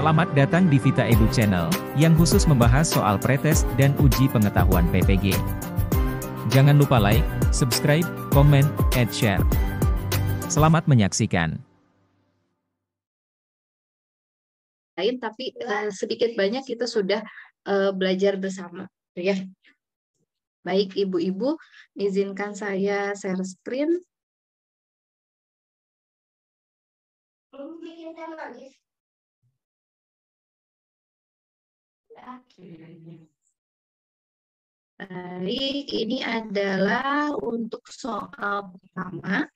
Selamat datang di Vita Edu Channel, yang khusus membahas soal pretest dan uji pengetahuan PPG. Jangan lupa like, subscribe, komen, and share. Selamat menyaksikan. Tapi sedikit banyak kita sudah belajar bersama, ya. Baik, ibu-ibu, izinkan saya share screen. Baik, ini adalah untuk soal pertama.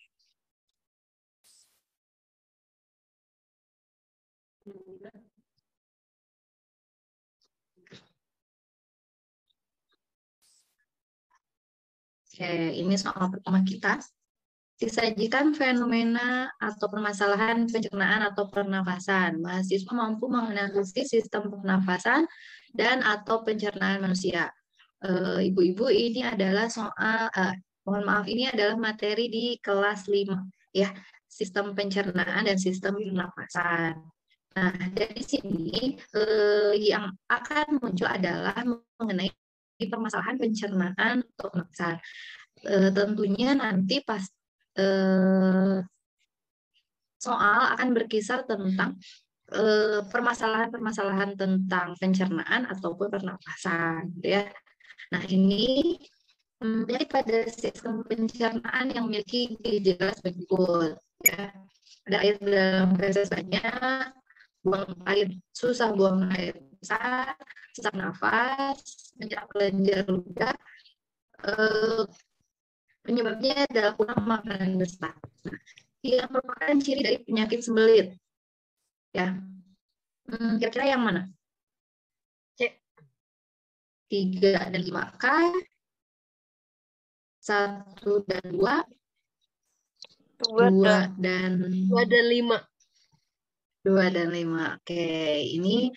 Oke, ini soal pertama kita. Disajikan fenomena atau permasalahan pencernaan atau pernafasan. Mahasiswa mampu menganalisis sistem pernafasan dan atau pencernaan manusia. Ibu-ibu, ini adalah soal, mohon maaf, ini adalah materi di kelas 5, ya, sistem pencernaan dan sistem pernafasan. Nah, dari sini yang akan muncul adalah mengenai permasalahan pencernaan atau pernafasan. Tentunya nanti pas soal akan berkisar tentang permasalahan-permasalahan tentang pencernaan ataupun pernapasan, ya. Nah, ini daripada sistem pencernaan yang memiliki gejala berikut, ya. Ada air dalam feses banyak, buang air susah, buang air besar, sesak nafas, menyerap kelenjar ludah, penyebabnya adalah kurang makanan besar. Nah, yang merupakan ciri dari penyakit sembelit, ya. Kira-kira yang mana? C. 3 dan 5 K, 1 dan 2, 2 dan 5. 2 dan 5. Oke, ini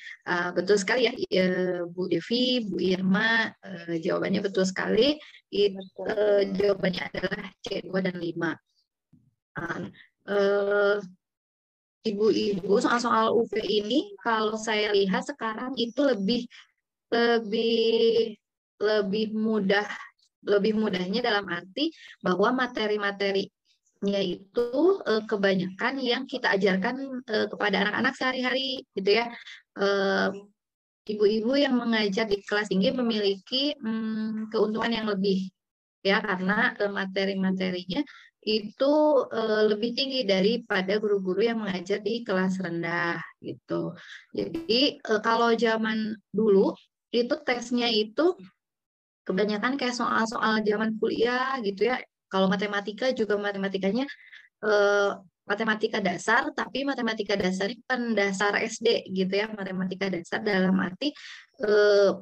betul sekali, ya, Bu Devi, Bu Irma, jawabannya betul sekali. Jawabannya adalah C, 2 dan 5. Ibu-ibu, soal-soal UV ini kalau saya lihat sekarang itu lebih mudahnya dalam arti bahwa materi-materinya itu kebanyakan yang kita ajarkan kepada anak-anak sehari-hari, gitu, ya. Ibu-ibu yang mengajar di kelas tinggi memiliki keuntungan yang lebih, ya, karena materi-materinya itu lebih tinggi daripada guru-guru yang mengajar di kelas rendah, gitu. Jadi kalau zaman dulu itu tesnya itu kebanyakan kayak soal-soal zaman kuliah, gitu, ya. Kalau matematika juga matematikanya matematika dasar, tapi matematika dasar bukan dasar SD, gitu, ya. Matematika dasar dalam arti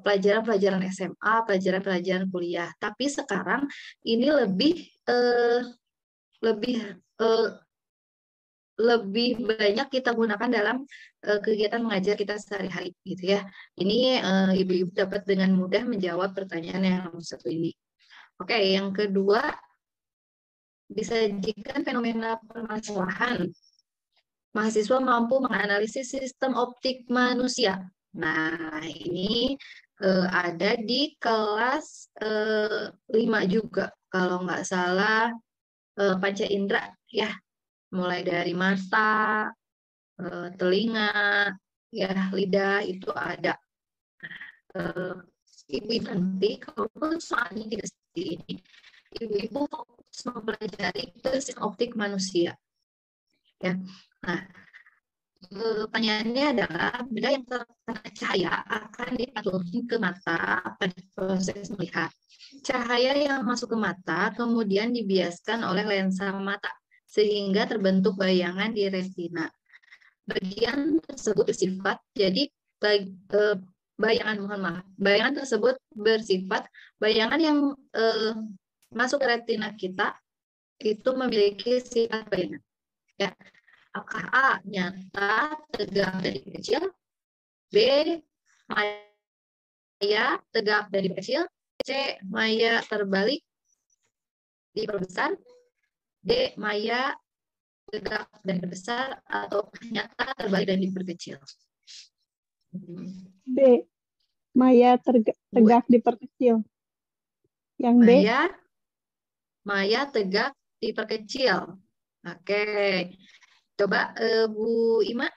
pelajaran-pelajaran SMA, pelajaran-pelajaran kuliah. Tapi sekarang ini lebih banyak kita gunakan dalam kegiatan mengajar kita sehari-hari, gitu, ya. Ini ibu-ibu dapat dengan mudah menjawab pertanyaan yang nomor 1 ini. Oke, yang kedua, disajikan fenomena permasalahan. Mahasiswa mampu menganalisis sistem optik manusia. Nah, ini ada di kelas 5 juga, kalau nggak salah, panca indera, ya. Mulai dari mata, telinga, ya, lidah, itu ada. Ibu nanti kalau soalnya tidak seperti ini, ibu fokus mempelajari sistem optik manusia, ya. Nah, pertanyaannya adalah benda yang terkena cahaya akan dipantulkan ke mata pada proses melihat. Cahaya yang masuk ke mata kemudian dibiaskan oleh lensa mata sehingga terbentuk bayangan di retina. Bagian tersebut bersifat, jadi bayangan tersebut bersifat bayangan yang masuk ke retina kita itu memiliki sifat bayangan, ya. Apakah A, nyata, tegak dari kecil, B, maya, tegak dari kecil, C, maya terbalik diperbesar, D, maya tegak dan diperbesar, atau nyata terbalik dan diperkecil. B. Maya tegak diperkecil. Yang D. Maya tegak diperkecil. Oke. Coba Bu Ima.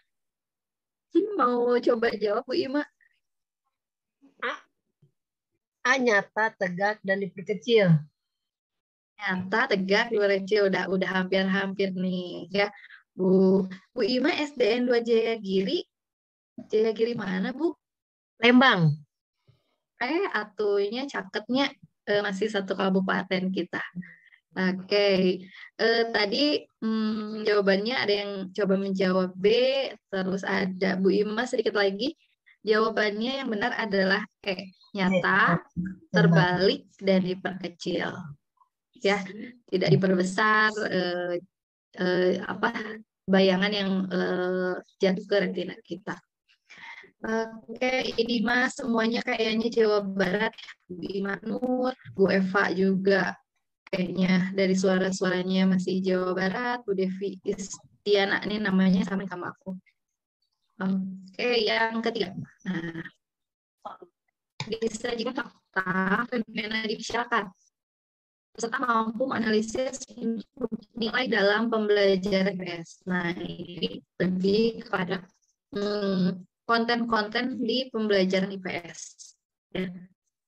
Mau coba jawab Bu Ima? A nyata, tegak, dan diperkecil. Nyata, tegak, diperkecil. Udah hampir-hampir nih ya. Bu Ima SDN 2 Jayagiri. Jayagiri mana Bu? Lembang. Atunya caketnya masih satu kabupaten kita. Oke. Tadi jawabannya ada yang coba menjawab B, terus ada Bu Ima sedikit lagi. Jawabannya yang benar adalah nyata, terbalik, dan diperkecil. Ya, tidak diperbesar bayangan yang jatuh ke retina kita. Oke, ini Mas semuanya kayaknya Jawa Barat. Bu Ima Nur, Bu Eva juga kayaknya dari suara-suaranya masih Jawa Barat. Bu Devi Istiana ini namanya sama aku. Oke, yang ketiga. Nah, disajikan fakta fenomena di masyarakat. Peserta mampu menganalisis nilai dalam pembelajaran IPS. Nah, ini lebih kepada konten-konten di pembelajaran IPS.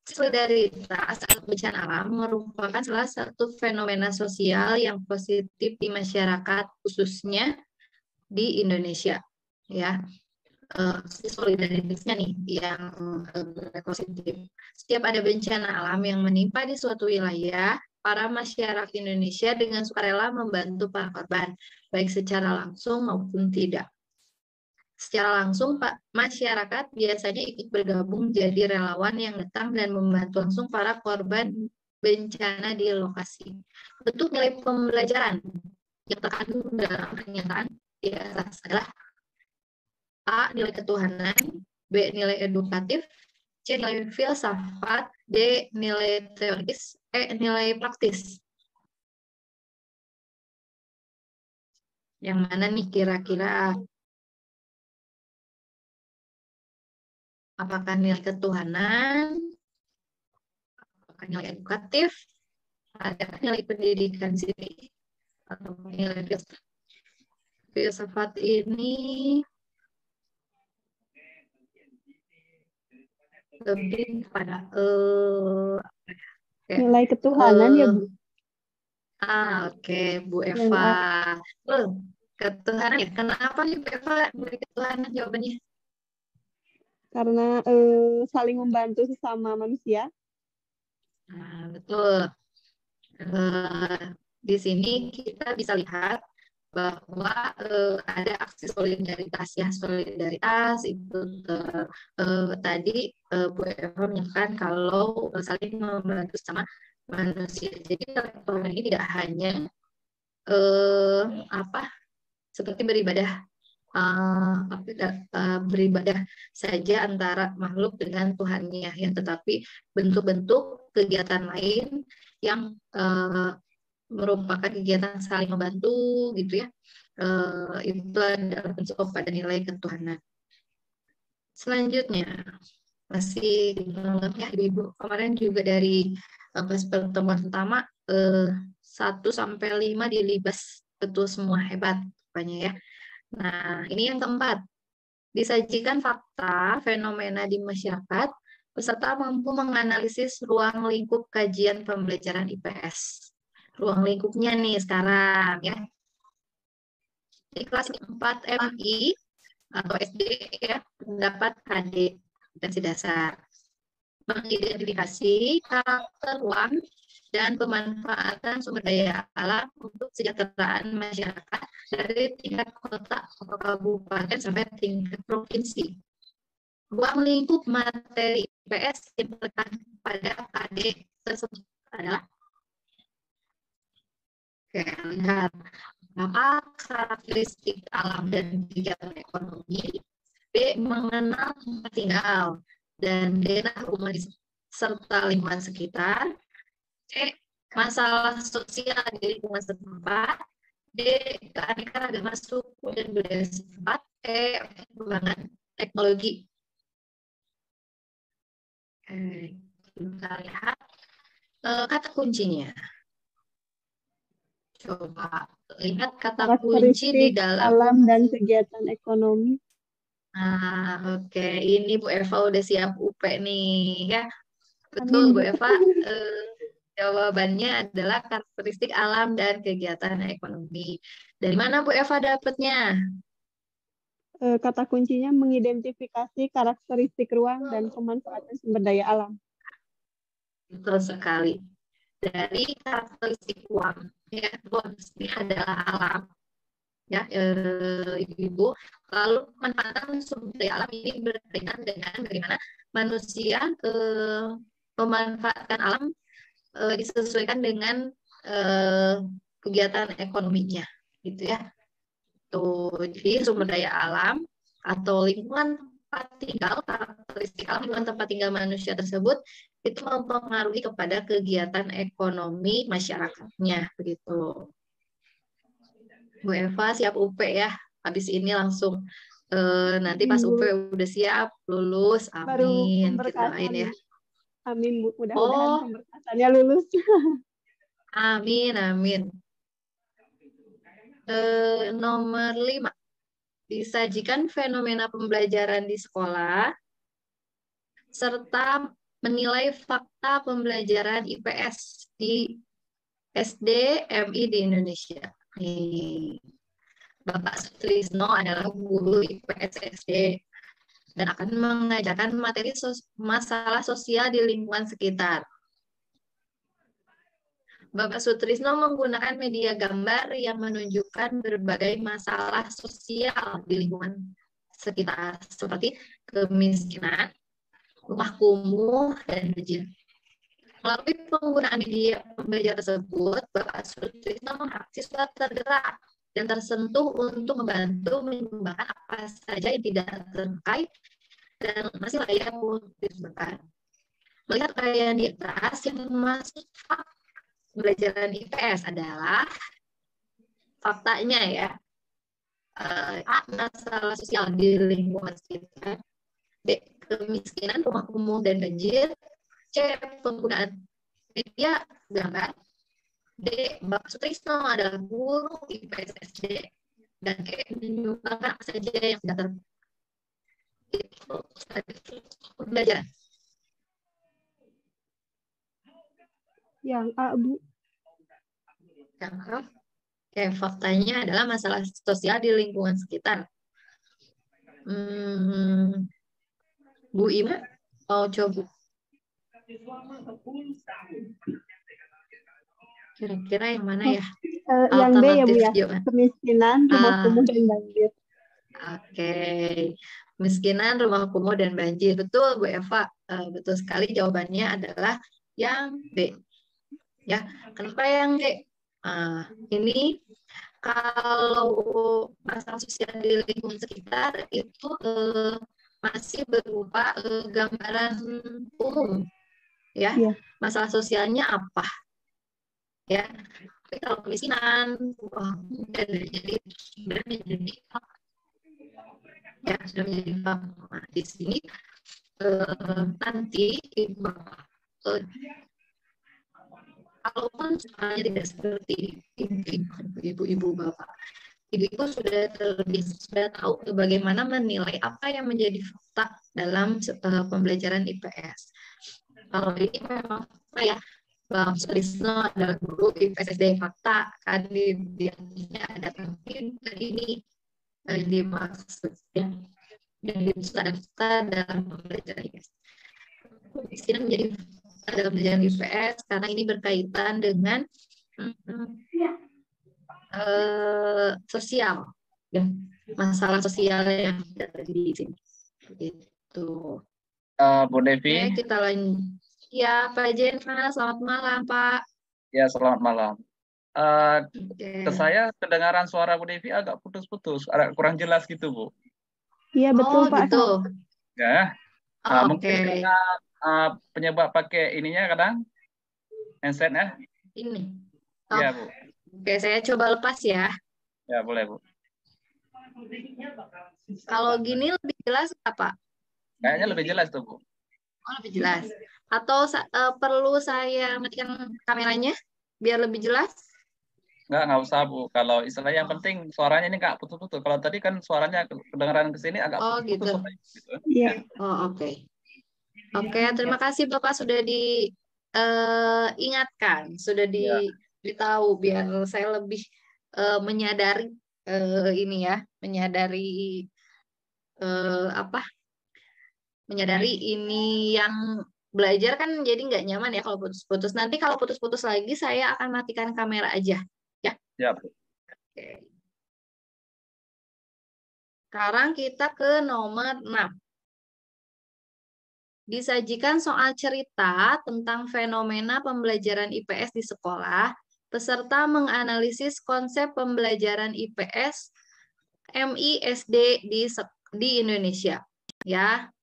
Solidaritas atau bencana alam merupakan salah satu fenomena sosial yang positif di masyarakat, khususnya di Indonesia. Ya, solidaritasnya nih yang positif. Setiap ada bencana alam yang menimpa di suatu wilayah, para masyarakat Indonesia dengan sukarela membantu para korban, baik secara langsung maupun tidak. Secara langsung, masyarakat biasanya ikut bergabung jadi relawan yang datang dan membantu langsung para korban bencana di lokasi. Bentuk nilai pembelajaran yang terkandung dalam pernyataan di atas adalah A. Nilai ketuhanan, B. Nilai edukatif, C. Nilai filsafat, D. Nilai teoritis, E. Nilai praktis. Yang mana nih kira-kira? Apakah nilai ketuhanan, apakah nilai edukatif, ada nilai pendidikan sini, atau nilai filsafat? Filsafat ini lebih pada nilai ketuhanan ya Bu. Oke, Bu Eva. Ketuhanan ya. Kenapa nih Bu Eva nilai ketuhanan jawabannya? Karena saling membantu sesama manusia. Nah, betul. Di sini kita bisa lihat bahwa ada aksi solidaritas ya. Solidaritas itu tadi Bu Eva menyatakan kalau saling membantu sama manusia. Jadi ketuhanan ini tidak hanya seperti beribadah beribadah saja antara makhluk dengan Tuhannya, ya, tetapi bentuk-bentuk kegiatan lain yang merupakan kegiatan saling membantu, gitu ya, itu adalah bentuk pada nilai ketuhanan. Selanjutnya masih ya Ibu, kemarin juga dari pas pertemuan pertama 1 sampai 5 dilibas betul semua, hebat rupanya ya. Nah, ini yang keempat. Disajikan fakta fenomena di masyarakat, peserta mampu menganalisis ruang lingkup kajian pembelajaran IPS. Ruang lingkupnya nih sekarang ya. Di kelas 4 MI atau SD ya, mendapat KD kompetensi dasar. Mengidentifikasi karakter ruang dan pemanfaatan sumber daya alam untuk kesejahteraan masyarakat dari tingkat kota atau kabupaten sampai tingkat provinsi. Ruang lingkup materi IPS yang terkait pada KD tersebut adalah lihat apa karakteristik alam dan kegiatan ekonomi, B. Mengenal tempat tinggal dan daerah humanis serta lingkungan sekitar, C. Masalah sosial di lingkungan setempat, D. Keanekaragaman suku dan budaya setempat, E. Pengembangan teknologi Kita lihat kata kuncinya. Coba lihat kata kunci di Karakteristik dalam. alam dan kegiatan ekonomi. Oke. Ini Bu Eva udah siap UP nih ya. Betul, Amin, Bu Bu. Eva. Jawabannya adalah karakteristik alam dan kegiatan ekonomi. Dari mana Bu Eva dapatnya? Kata kuncinya mengidentifikasi karakteristik ruang dan pemanfaatan sumber daya alam. Betul sekali. Dari karakteristik ruang, ya, ruang ini adalah alam, ya, Ibu. Lalu pemanfaatan sumber daya alam ini berkaitan dengan bagaimana manusia memanfaatkan alam disesuaikan dengan kegiatan ekonominya, gitu ya. Tuh, jadi sumber daya alam atau lingkungan tempat tinggal, karakteristik alam lingkungan tempat tinggal manusia tersebut itu mempengaruhi kepada kegiatan ekonomi masyarakatnya, begitu. Bu Eva siap UP ya. Habis ini langsung nanti pas UP udah siap lulus, Baru amin. Kita pemberkasan. doain ya. Amin, Bu. Mudah-mudahan Oh, pemberkasannya lulus. amin, amin. Nomor 5. Disajikan fenomena pembelajaran di sekolah serta menilai fakta pembelajaran IPS di SD MI di Indonesia. Nih, Bapak Sutrisno adalah guru IPS SD dan akan mengajarkan materi masalah sosial di lingkungan sekitar. Bapak Sutrisno menggunakan media gambar yang menunjukkan berbagai masalah sosial di lingkungan sekitar, seperti kemiskinan, rumah kumuh, dan banjir. Melalui penggunaan media pembelajaran tersebut, Bapak Sutrisno mengharap siswa tergerak dan tersentuh untuk membantu mengembangkan apa saja yang tidak terkait dan masih layak untuk disebutkan. Melihat uraian di atas, yang masuk pembelajaran IPS adalah faktanya ya. A. Masalah sosial di lingkungan sekitar. B. Kemiskinan, rumah kumuh, dan banjir. C. Penggunaan media gambar. D. Bapak Sutrisno adalah guru IPS SD. Dan E. Menyumbangkan apa saja yang tidak pembelajaran. Yang A, Bu. Yang A. Oke, faktanya adalah masalah sosial di lingkungan sekitar. Bu Ima, mau coba? Kira-kira yang mana ya? Yang B ya, Bu ya. Jawaban. Kemiskinan, rumah kumuh, dan banjir. Oke. Kemiskinan, rumah kumuh, dan banjir. Betul, Bu Eva. Betul sekali jawabannya adalah yang B. Ya, kenapa yang D? Ini kalau masalah sosial di lingkungan sekitar itu masih berupa gambaran umum, ya. Iya. Masalah sosialnya apa? Ya, tapi kalau kemiskinan, dan jadi sudah menjadi ya sudah menjadi nah, di sini nanti kalaupun soalnya tidak seperti ibu-ibu bapak, ibu-ibu sudah tahu bagaimana menilai apa yang menjadi fakta dalam pembelajaran IPS. Kalau ini memang ya, Bang Sutrisno adalah guru IPS SD fakta, kan di ada penting ini dimaksudkan dan dimaksudkan dalam pembelajaran IPS. Kemiskinan menjadi dalam pembelajaran IPS karena ini berkaitan dengan sosial dan masalah sosial yang ada di sini. Gitu. Bu Devi. Oke, kita lanjut. Ya, Pak Jensa, selamat malam, Pak. Ya, selamat malam. Ke saya kedengaran suara Bu Devi agak putus-putus, agak kurang jelas gitu, Bu. Iya, betul, Pak. Gitu. Ya. Mungkin karena penyebab pakai ininya kadang handset ya. Ini. Iya, Bu. Oke, saya coba lepas ya. Ya, boleh, Bu. Kalau gini lebih jelas apa? Kayaknya lebih jelas tuh, Bu. Oh, lebih jelas. Atau perlu saya matikan kameranya biar lebih jelas? Nggak usah Bu. Kalau istilahnya yang penting suaranya ini nggak putus-putus. Kalau tadi kan suaranya kedengaran ke sini agak putus-putus. Gitu. Iya. Oh, oke. Oke, terima kasih Bapak sudah diingatkan, sudah ditahu biar saya lebih menyadari ini ya, menyadari menyadari ini yang belajar kan jadi nggak nyaman ya kalau putus-putus. Nanti kalau putus-putus lagi saya akan matikan kamera aja, ya. Ya. Oke. Sekarang kita ke nomor 6. Disajikan soal cerita tentang fenomena pembelajaran IPS di sekolah. Peserta menganalisis konsep pembelajaran IPS MI SD di Indonesia. Ya,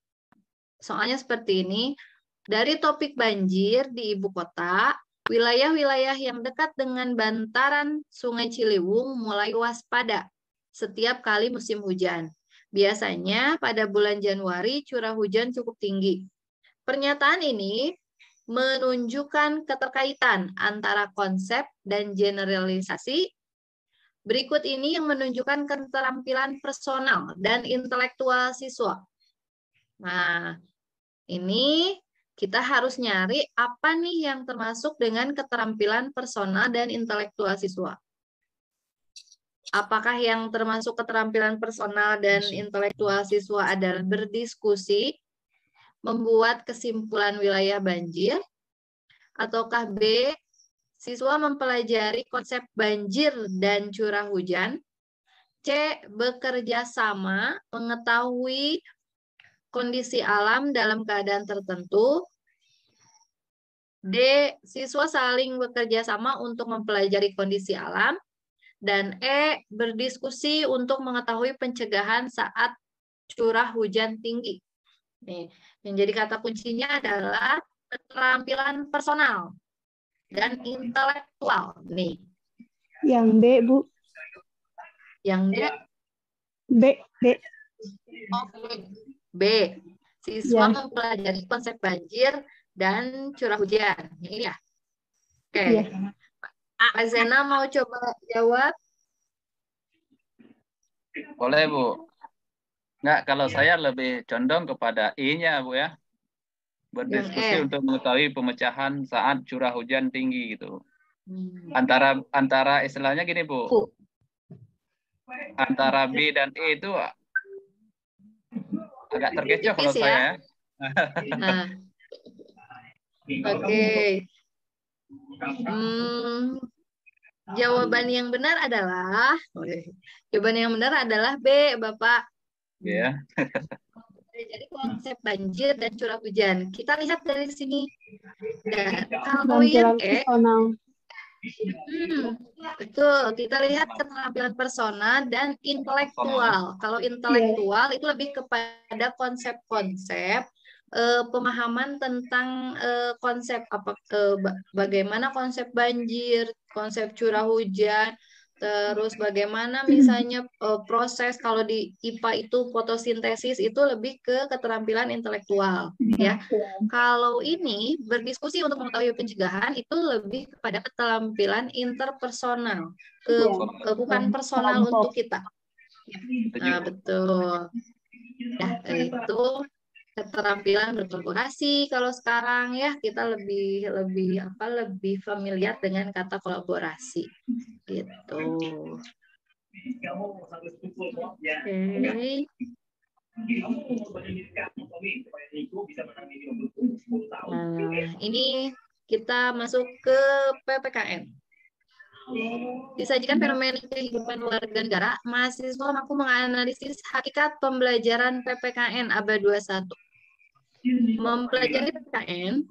soalnya seperti ini. Dari topik banjir di ibu kota, wilayah-wilayah yang dekat dengan bantaran Sungai Ciliwung mulai waspada setiap kali musim hujan. Biasanya pada bulan Januari curah hujan cukup tinggi. Pernyataan ini menunjukkan keterkaitan antara konsep dan generalisasi. Berikut ini yang menunjukkan keterampilan personal dan intelektual siswa. Nah, ini kita harus nyari apa nih yang termasuk dengan keterampilan personal dan intelektual siswa. Apakah yang termasuk keterampilan personal dan intelektual siswa adalah berdiskusi, membuat kesimpulan wilayah banjir, ataukah B, siswa mempelajari konsep banjir dan curah hujan, C, bekerja sama, mengetahui kondisi alam dalam keadaan tertentu, D, siswa saling bekerja sama untuk mempelajari kondisi alam, dan E, berdiskusi untuk mengetahui pencegahan saat curah hujan tinggi. Nih, yang jadi kata kuncinya adalah keterampilan personal dan intelektual. Nih. Yang B, Bu. Yang D? B. Oke. B. Siswa mempelajari konsep banjir dan curah hujan. Ini ya. Oke. Kak Zena mau coba jawab? Boleh, Bu. Nggak, kalau saya lebih condong kepada E-nya, Bu ya. Berdiskusi untuk mengetahui pemecahan saat curah hujan tinggi gitu. Antara istilahnya gini, Bu. Antara B dan E itu agak terkecoh kalau saya. Nah. Oke. Jawaban yang benar adalah B, Bapak. Ya. Jadi konsep banjir dan curah hujan. Kita lihat dari sini. Dan kalau yang E, betul. Kita lihat keterampilan personal dan intelektual. Kalau intelektual itu lebih kepada konsep-konsep pemahaman tentang konsep bagaimana konsep banjir, konsep curah hujan, terus bagaimana misalnya proses kalau di IPA itu fotosintesis itu lebih ke keterampilan intelektual ya. Kalau ini berdiskusi untuk mengetahui pencegahan itu lebih kepada keterampilan interpersonal, bukan personal untuk kita. Nah, betul. Ya, itu keterampilan berkolaborasi. Kalau sekarang ya kita lebih familiar dengan kata kolaborasi gitu. Okay. Nah, ini kita masuk ke PPKN. Disajikan fenomena kehidupan warga negara, mahasiswa mampu menganalisis hakikat pembelajaran PPKN abad 21. Mempelajari PPKN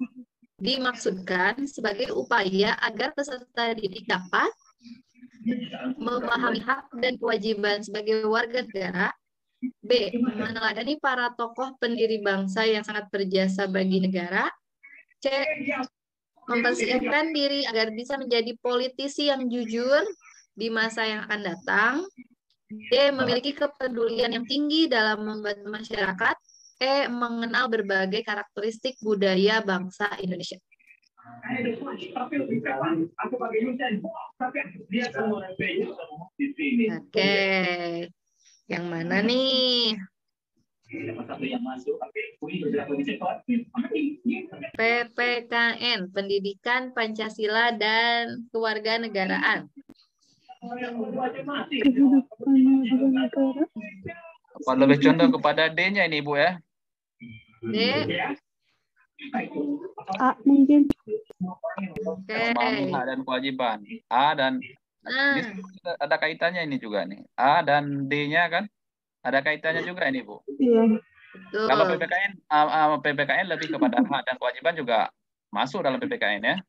dimaksudkan sebagai upaya agar peserta didik dapat memahami hak dan kewajiban sebagai warga negara. B. Meneladani para tokoh pendiri bangsa yang sangat berjasa bagi negara. C. Mempersiapkan diri agar bisa menjadi politisi yang jujur di masa yang akan datang. D. Memiliki kepedulian yang tinggi dalam membantu masyarakat. E. Mengenal berbagai karakteristik budaya bangsa Indonesia. Oke, yang mana nih? PPKN, Pendidikan Pancasila dan Kewarganegaraan. Apa lebih condong kepada D-nya ini, Bu ya? D. A mungkin. Oke. Memahami hak dan kewajiban. A dan ini ada kaitannya ini juga nih. A dan D-nya kan ada kaitannya juga ini, Bu. Iya. Betul. Kalau PPKN lebih kepada hak dan kewajiban juga masuk dalam PPKN ya.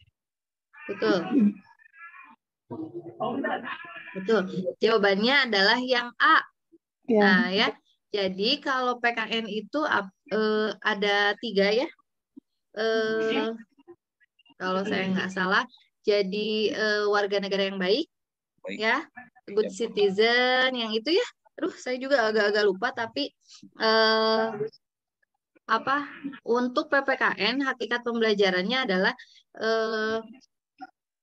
Betul. Betul. Jawabannya adalah yang A. Ya. Nah ya. Jadi kalau PKN itu ada 3 ya. Kalau saya nggak salah, jadi warga negara yang baik, ya, good citizen, yang itu ya. Aduh, saya juga agak-agak lupa, tapi untuk PPKN hakikat pembelajarannya adalah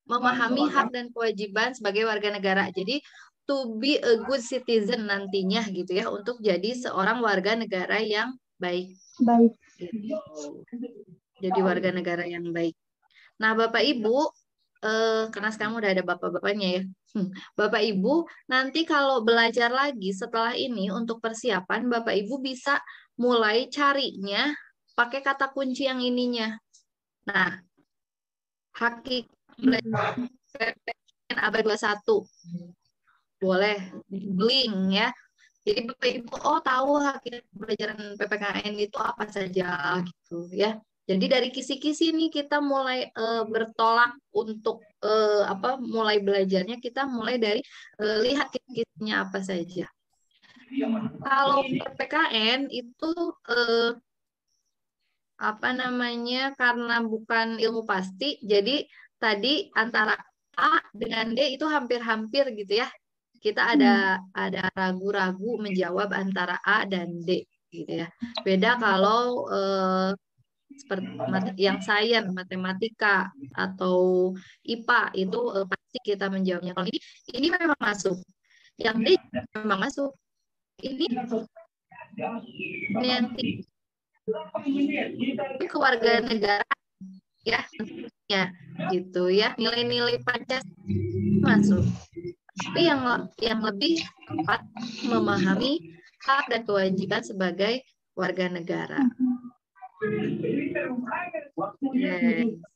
memahami hak dan kewajiban sebagai warga negara. Jadi to be a good citizen nantinya gitu ya, untuk jadi seorang warga negara yang baik. Baik. Gitu. Jadi warga negara yang baik. Nah, Bapak Ibu, karena sekarang udah ada bapak-bapaknya ya. Bapak Ibu, nanti kalau belajar lagi setelah ini untuk persiapan, Bapak Ibu bisa mulai carinya pakai kata kunci yang ininya. Nah, hakikat PPKN abad 21. Boleh googling ya. Jadi Bapak Ibu tahu hakikat pelajaran PPKN itu apa saja gitu ya. Jadi dari kisi-kisi ini kita mulai bertolak untuk mulai belajarnya, kita mulai dari lihat kisi-kisinya apa saja. Kalau PPKN itu karena bukan ilmu pasti, jadi tadi antara A dengan D itu hampir-hampir gitu ya. Kita ada ragu-ragu menjawab antara A dan D gitu ya. Beda kalau seperti yang sains, matematika atau IPA itu pasti kita menjawabnya. Kalau ini memang masuk. Yang D memang masuk. Ini kewarganegaraan ya, gitu ya. Nilai-nilai Pancasila masuk. Tapi yang lebih tepat memahami hak dan kewajiban sebagai warga negara.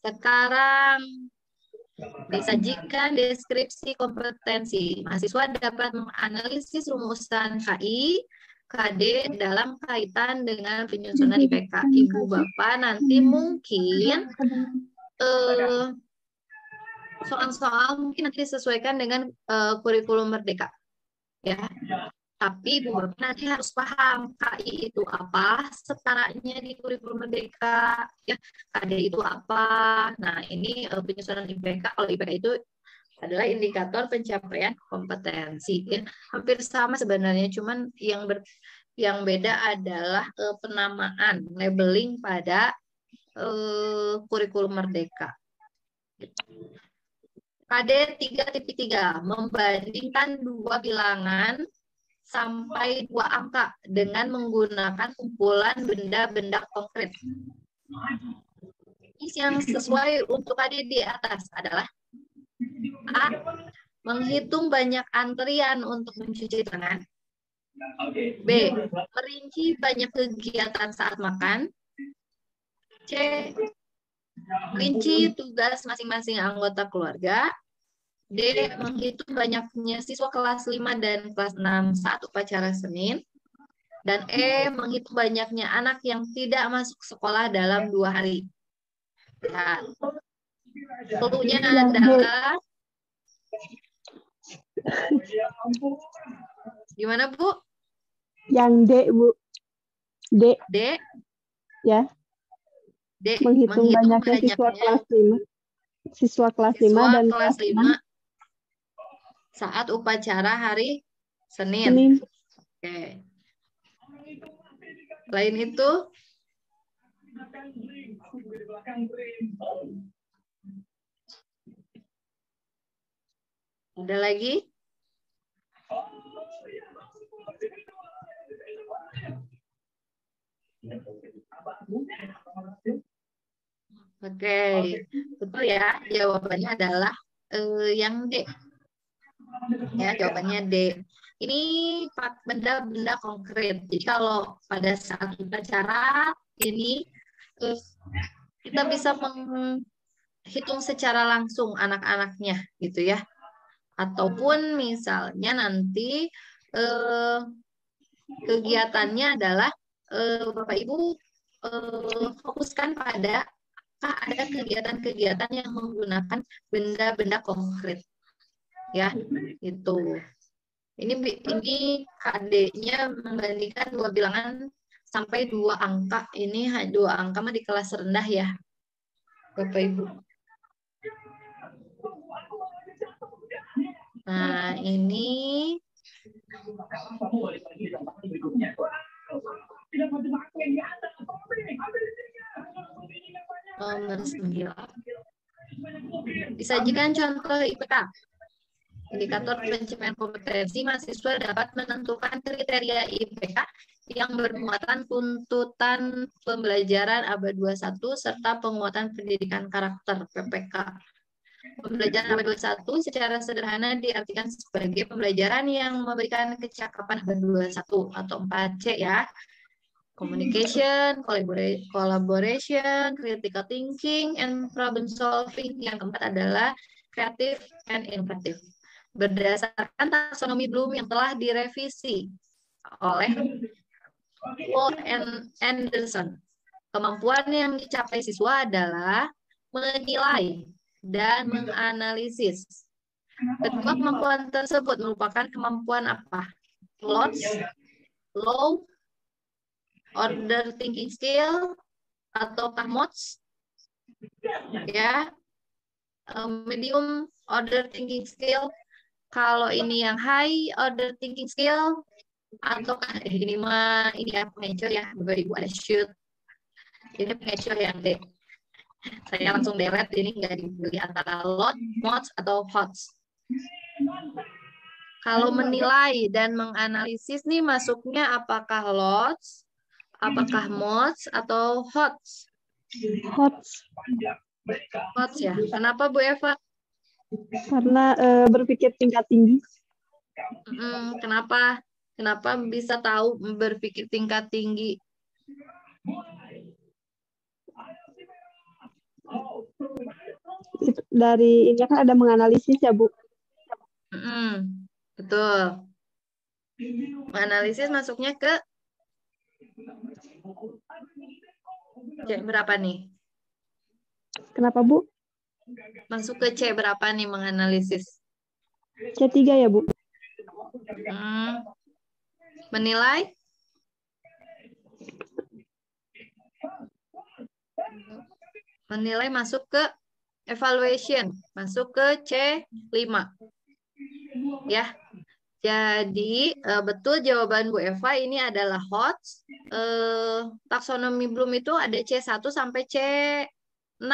Sekarang disajikan deskripsi kompetensi. Mahasiswa dapat menganalisis rumusan KI, KD dalam kaitan dengan penyusunan IPK. Ibu Bapak nanti mungkin soal-soal mungkin nanti disesuaikan dengan kurikulum Merdeka. Ya. Tapi Ibu Bapak nanti harus paham KI itu apa, setaranya di kurikulum Merdeka, ya, KD itu apa. Nah, ini penyusunan IPK. Kalau IPK itu adalah indikator pencapaian kompetensi. Ya. Hampir sama sebenarnya, cuman yang beda adalah penamaan, labeling pada kurikulum Merdeka. KD 3.3, membandingkan 2 bilangan sampai 2 angka dengan menggunakan kumpulan benda-benda konkret. Yang sesuai untuk KD di atas adalah A. Menghitung banyak antrian untuk mencuci tangan. B. Merinci banyak kegiatan saat makan. C. Rinci tugas masing-masing anggota keluarga. D. Menghitung banyaknya siswa kelas 5 dan kelas 6 saat upacara Senin. Dan E. Menghitung banyaknya anak yang tidak masuk sekolah dalam 2 hari. Nah, cluenya adalah gimana, Bu? Yang D, Bu. D. D. Ya. D. Menghitung banyaknya siswa kelas 5. Siswa kelas 5 dan kelas 5 saat upacara hari Senin. Oke. Lain itu, ada lagi? Oke, betul ya. Jawabannya adalah yang D. Ya, jawabannya D. Ini benda-benda konkret. Jadi kalau pada saat upacara ini kita bisa menghitung secara langsung anak-anaknya, gitu ya. Ataupun misalnya nanti kegiatannya adalah Bapak Ibu fokuskan pada ada kegiatan-kegiatan yang menggunakan benda-benda konkret, ya itu. Ini KD-nya membandingkan dua bilangan sampai 2 angka. Ini 2 angka mah di kelas rendah ya, Bapak Ibu. Nah ini nomor 9. Disajikan contoh IPK. Indikator pencapaian kompetensi mahasiswa dapat menentukan kriteria IPK yang bermuatan tuntutan pembelajaran abad 21 serta penguatan pendidikan karakter PPK. Pembelajaran abad 21 secara sederhana diartikan sebagai pembelajaran yang memberikan kecakapan abad 21 atau 4C ya. Communication, collaboration, critical thinking, and problem solving. Yang keempat adalah creative and innovative. Berdasarkan taksonomi Bloom yang telah direvisi oleh Paul Anderson, kemampuan yang dicapai siswa adalah menilai dan menganalisis. Kedua kemampuan tersebut merupakan kemampuan apa? LOTS, low order thinking skill, atau MOTS, ya, medium order thinking skill. Kalau ini yang high order thinking skill, atau ini mah ini ya pengecoh ya, Bapak Ibu ada shoot. Ini pengecoh yang D. Saya langsung delete, ini nggak dibeli antara LOT, MOTS, atau HOTS. Kalau menilai dan menganalisis nih masuknya apakah LOTS, apakah MOTS, atau HOTS? HOTS. HOTS ya. Kenapa Bu Eva? Karena berpikir tingkat tinggi. Kenapa? Kenapa bisa tahu berpikir tingkat tinggi? Dari ini kan ada menganalisis ya Bu. Betul. Menganalisis masuknya ke C berapa nih? Kenapa Bu? Masuk ke C berapa nih menganalisis? C3 ya Bu. Menilai? Menilai masuk ke evaluation, masuk ke C5. Ya. Jadi betul jawaban Bu Eva ini adalah HOTS. Taksonomi Bloom itu ada C1 sampai C6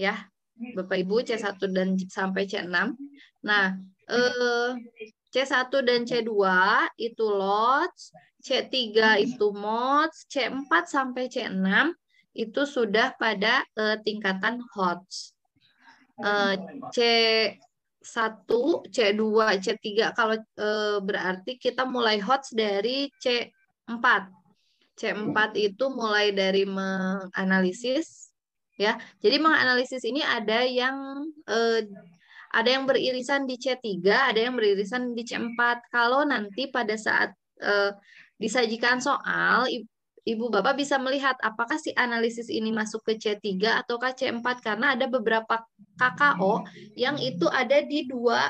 ya. Bapak Ibu C1 dan sampai C6. Nah, C1 dan C2 itu LOTS, C3 itu MOTS, C4 sampai C6 itu sudah pada tingkatan HOTS. C1, C2, C3 kalau berarti kita mulai HOTS dari C4. C4 itu mulai dari menganalisis ya. Jadi menganalisis ini ada yang beririsan di C3, ada yang beririsan di C4. Kalau nanti pada saat disajikan soal, Ibu Bapak bisa melihat apakah si analisis ini masuk ke C3 ataukah C4 karena ada beberapa KKO yang itu ada di dua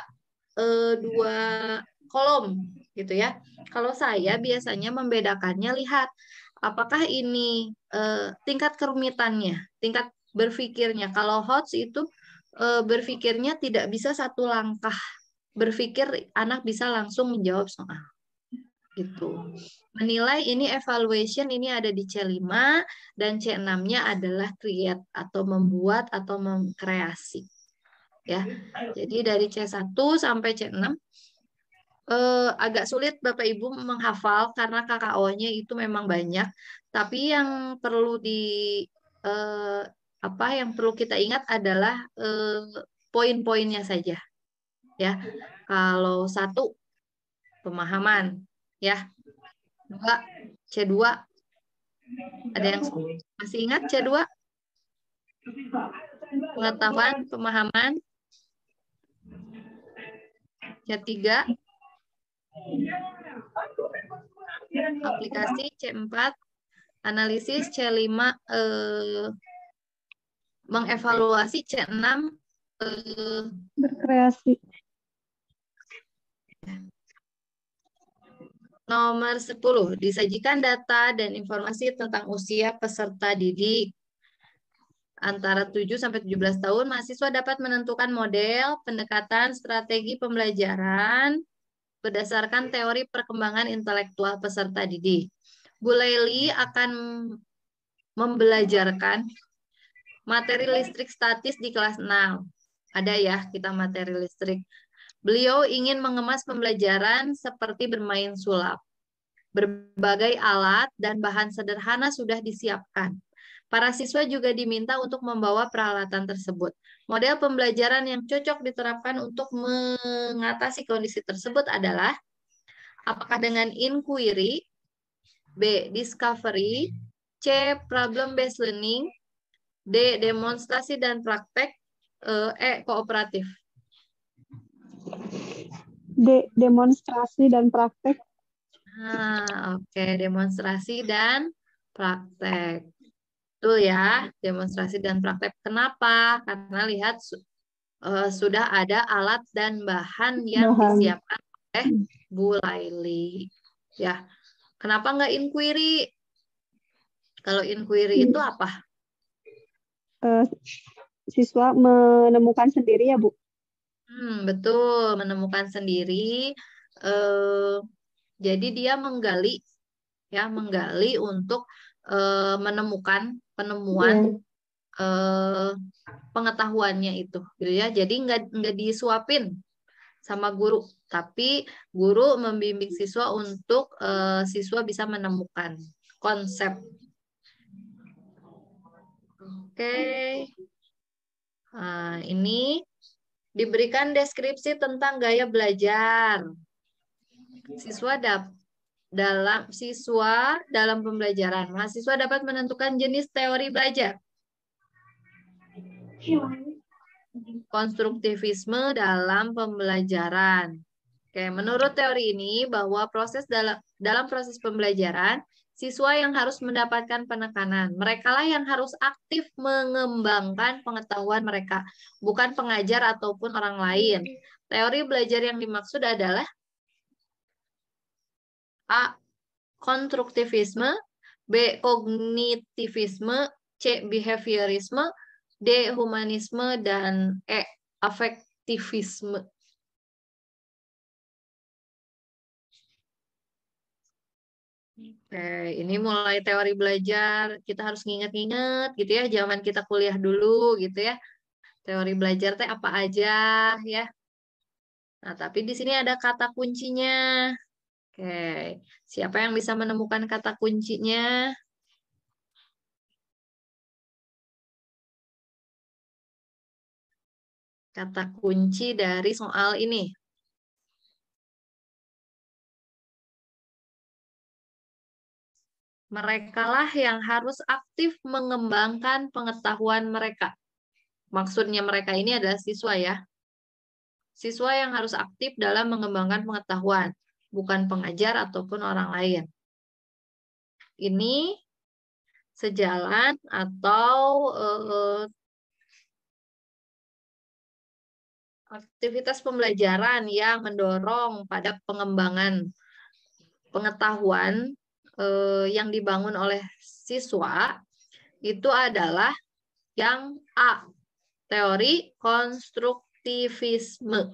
kolom gitu ya. Kalau saya biasanya membedakannya lihat apakah ini tingkat kerumitannya, tingkat berpikirnya. Kalau HOTS itu berpikirnya tidak bisa satu langkah berpikir, anak bisa langsung menjawab soal. Gitu. Menilai ini evaluation ini ada di C5 dan C6-nya adalah create atau membuat atau mengkreasi. Ya. Jadi dari C1 sampai C6 agak sulit Bapak Ibu menghafal karena KKO-nya itu memang banyak, tapi yang perlu yang perlu kita ingat adalah poin-poinnya saja. Ya. Kalau 1 pemahaman, ya. 2 C2. Ada yang masih ingat C2? Pengetahuan, pemahaman. C3 aplikasi, C4 analisis, C5 mengevaluasi, C6 berkreasi. Nomor 10, disajikan data dan informasi tentang usia peserta didik. Antara 7 sampai 17 tahun, mahasiswa dapat menentukan model, pendekatan, strategi pembelajaran berdasarkan teori perkembangan intelektual peserta didik. Bu Lely akan membelajarkan materi listrik statis di kelas 6. Ada ya kita materi listrik. Beliau ingin mengemas pembelajaran seperti bermain sulap. Berbagai alat dan bahan sederhana sudah disiapkan. Para siswa juga diminta untuk membawa peralatan tersebut. Model pembelajaran yang cocok diterapkan untuk mengatasi kondisi tersebut adalah apakah dengan inquiry, B. discovery, C. problem based learning, D. demonstrasi dan praktek, E. kooperatif. D. demonstrasi dan praktek. Oke, demonstrasi dan praktek. Betul ya, demonstrasi dan praktek. Kenapa? Karena lihat sudah ada alat dan bahan yang disiapkan oleh Bu Laili. Ya, kenapa nggak inquiry? Kalau inquiry itu apa? Siswa menemukan sendiri ya, Bu? Betul, menemukan sendiri. Jadi dia menggali untuk menemukan penemuan pengetahuannya itu, gitu ya. Jadi nggak disuapin sama guru, tapi guru membimbing siswa untuk siswa bisa menemukan konsep. Oke. Nah, ini diberikan deskripsi tentang gaya belajar. Siswa dalam pembelajaran. Mahasiswa dapat menentukan jenis teori belajar. Konstruktivisme dalam pembelajaran. Oke, menurut teori ini bahwa dalam proses pembelajaran, siswa yang harus mendapatkan penekanan. Merekalah yang harus aktif mengembangkan pengetahuan mereka, bukan pengajar ataupun orang lain. Teori belajar yang dimaksud adalah A. konstruktivisme, B. kognitivisme, C. behaviorisme, D. humanisme, dan E. afektivisme. Oke, ini mulai teori belajar, kita harus nginget-nginget gitu ya, zaman kita kuliah dulu gitu ya. Teori belajar teh apa aja ya. Nah, tapi di sini ada kata kuncinya. Oke, siapa yang bisa menemukan kata kuncinya? Kata kunci dari soal ini. Merekalah yang harus aktif mengembangkan pengetahuan mereka. Maksudnya mereka ini adalah siswa ya. Siswa yang harus aktif dalam mengembangkan pengetahuan, bukan pengajar ataupun orang lain. Ini sejalan atau aktivitas pembelajaran yang mendorong pada pengembangan pengetahuan yang dibangun oleh siswa itu adalah yang A, teori konstruktivisme.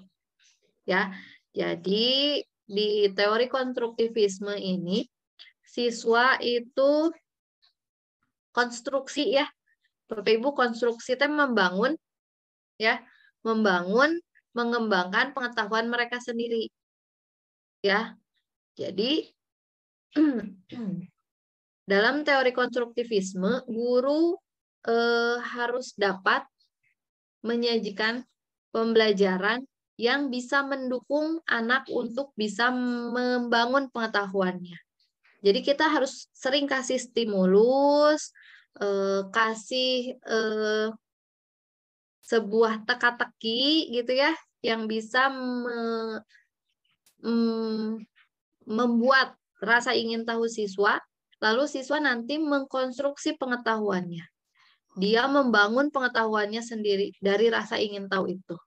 Ya, jadi di teori konstruktivisme ini, siswa itu konstruksi ya, Bapak Ibu, konstruksi itu membangun ya, mengembangkan pengetahuan mereka sendiri ya. Jadi dalam teori konstruktivisme, guru harus dapat menyajikan pembelajaran yang bisa mendukung anak untuk bisa membangun pengetahuannya. Jadi kita harus sering kasih stimulus, kasih sebuah teka-teki gitu ya, yang bisa membuat rasa ingin tahu siswa, lalu siswa nanti mengkonstruksi pengetahuannya. Dia membangun pengetahuannya sendiri dari rasa ingin tahu itu.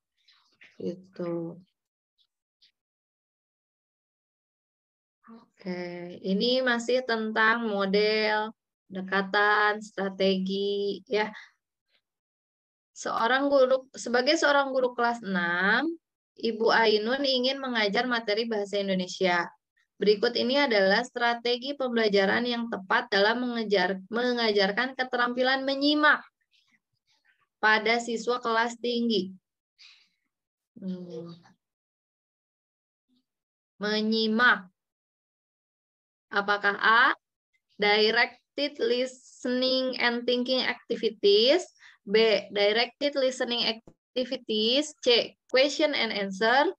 Gitu. Oke, ini masih tentang model, pendekatan, strategi ya. Sebagai seorang guru kelas 6, Ibu Ainun ingin mengajar materi bahasa Indonesia. Berikut ini adalah strategi pembelajaran yang tepat dalam mengajarkan keterampilan menyimak pada siswa kelas tinggi. Menyimak. Apakah A, directed listening and thinking activities, B, directed listening activities, C, question and answer,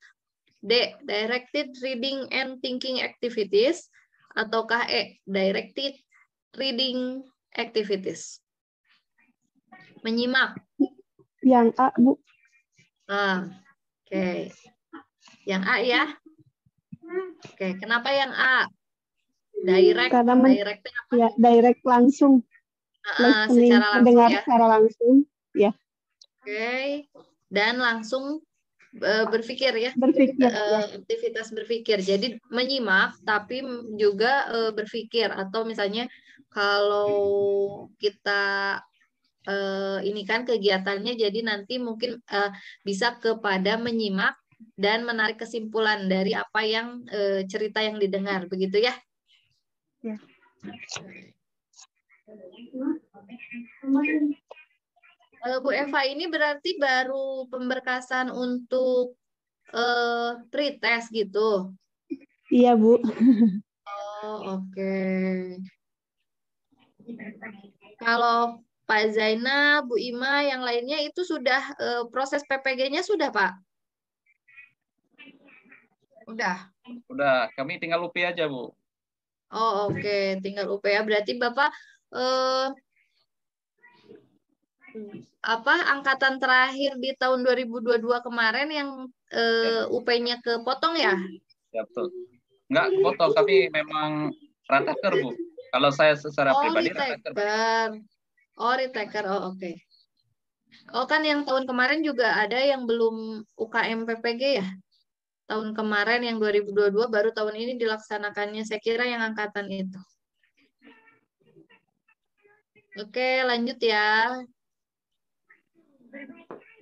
D, directed reading and thinking activities, ataukah E, directed reading activities? Menyimak. Yang A, Bu. Oke. Yang A ya. Oke, kenapa yang A? Direct, karena ya, direct langsung. Secara langsung mendengar ya. secara langsung, ya. Oke. Dan langsung berpikir ya. Berpikir, aktivitas berpikir. Jadi menyimak tapi juga berpikir, atau misalnya kalau kita ini kan kegiatannya, jadi nanti mungkin bisa kepada menyimak dan menarik kesimpulan dari apa yang cerita yang didengar, begitu ya? Ya. Bu Eva, ini berarti baru pemberkasan untuk pretest gitu? Iya, Bu. Oh, oke. Kalau Pak Zaina, Bu Ima, yang lainnya itu sudah proses PPG-nya sudah, Pak? Udah. Udah, kami tinggal UP aja, Bu. Oh, oke. Tinggal UPA. Berarti Bapak angkatan terakhir di tahun 2022 kemarin yang UP-nya kepotong ya? Ya, betul. Enggak kepotong, tapi memang retaker, Bu. Kalau saya secara pribadi retaker. Oh, retaker. Oh, oke. Oh, kan yang tahun kemarin juga ada yang belum UKM PPG ya? Tahun kemarin yang 2022, baru tahun ini dilaksanakannya. Saya kira yang angkatan itu. Oke, lanjut ya.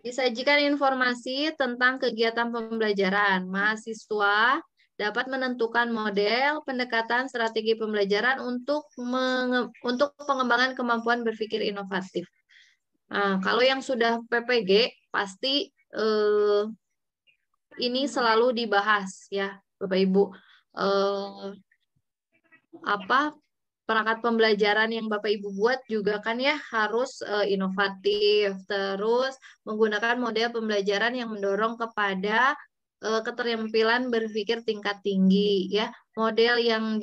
Disajikan informasi tentang kegiatan pembelajaran. Mahasiswa dapat menentukan model, pendekatan, strategi pembelajaran untuk pengembangan kemampuan berpikir inovatif. Nah, kalau yang sudah PPG, pasti ini selalu dibahas ya, Bapak Ibu. Perangkat pembelajaran yang Bapak Ibu buat juga kan ya harus inovatif, terus menggunakan model pembelajaran yang mendorong kepada keterampilan berpikir tingkat tinggi ya. Model yang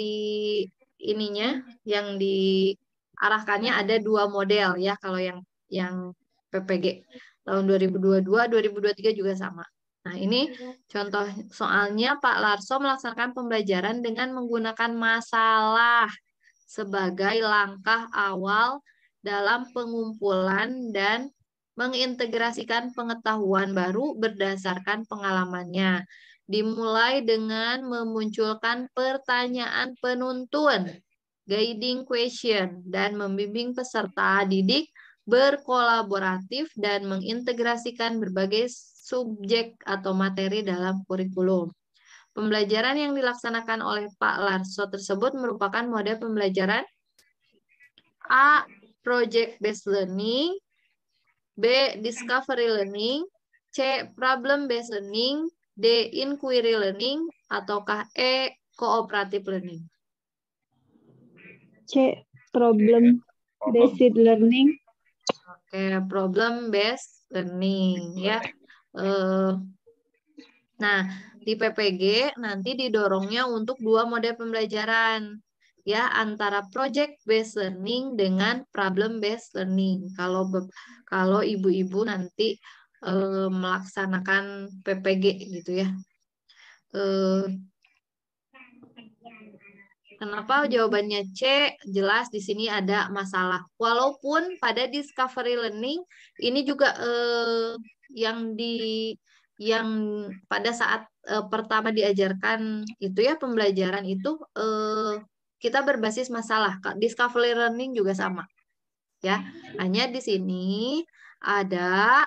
yang diarahkannya ada 2 model ya, kalau yang PPG tahun 2022, 2023 juga sama. Nah, ini contoh soalnya Pak Larso melaksanakan pembelajaran dengan menggunakan masalah sebagai langkah awal dalam pengumpulan dan mengintegrasikan pengetahuan baru berdasarkan pengalamannya. Dimulai dengan memunculkan pertanyaan penuntun, guiding question, dan membimbing peserta didik berkolaboratif dan mengintegrasikan berbagai subjek atau materi dalam kurikulum. Pembelajaran yang dilaksanakan oleh Pak Larso tersebut merupakan model pembelajaran A. Project based learning, B. Discovery learning, C. Problem based learning, D. Inquiry learning, ataukah E. Cooperative learning? C. Problem based learning. Oke, problem based learning ya. Nah, di PPG nanti didorongnya untuk dua model pembelajaran ya, antara project based learning dengan problem based learning. Kalau ibu-ibu nanti melaksanakan PPG gitu ya. Kenapa jawabannya C? Jelas di sini ada masalah. Walaupun pada discovery learning ini juga yang pada saat pertama diajarkan itu ya, pembelajaran itu kita berbasis masalah. Discovery learning juga sama. Ya, hanya di sini ada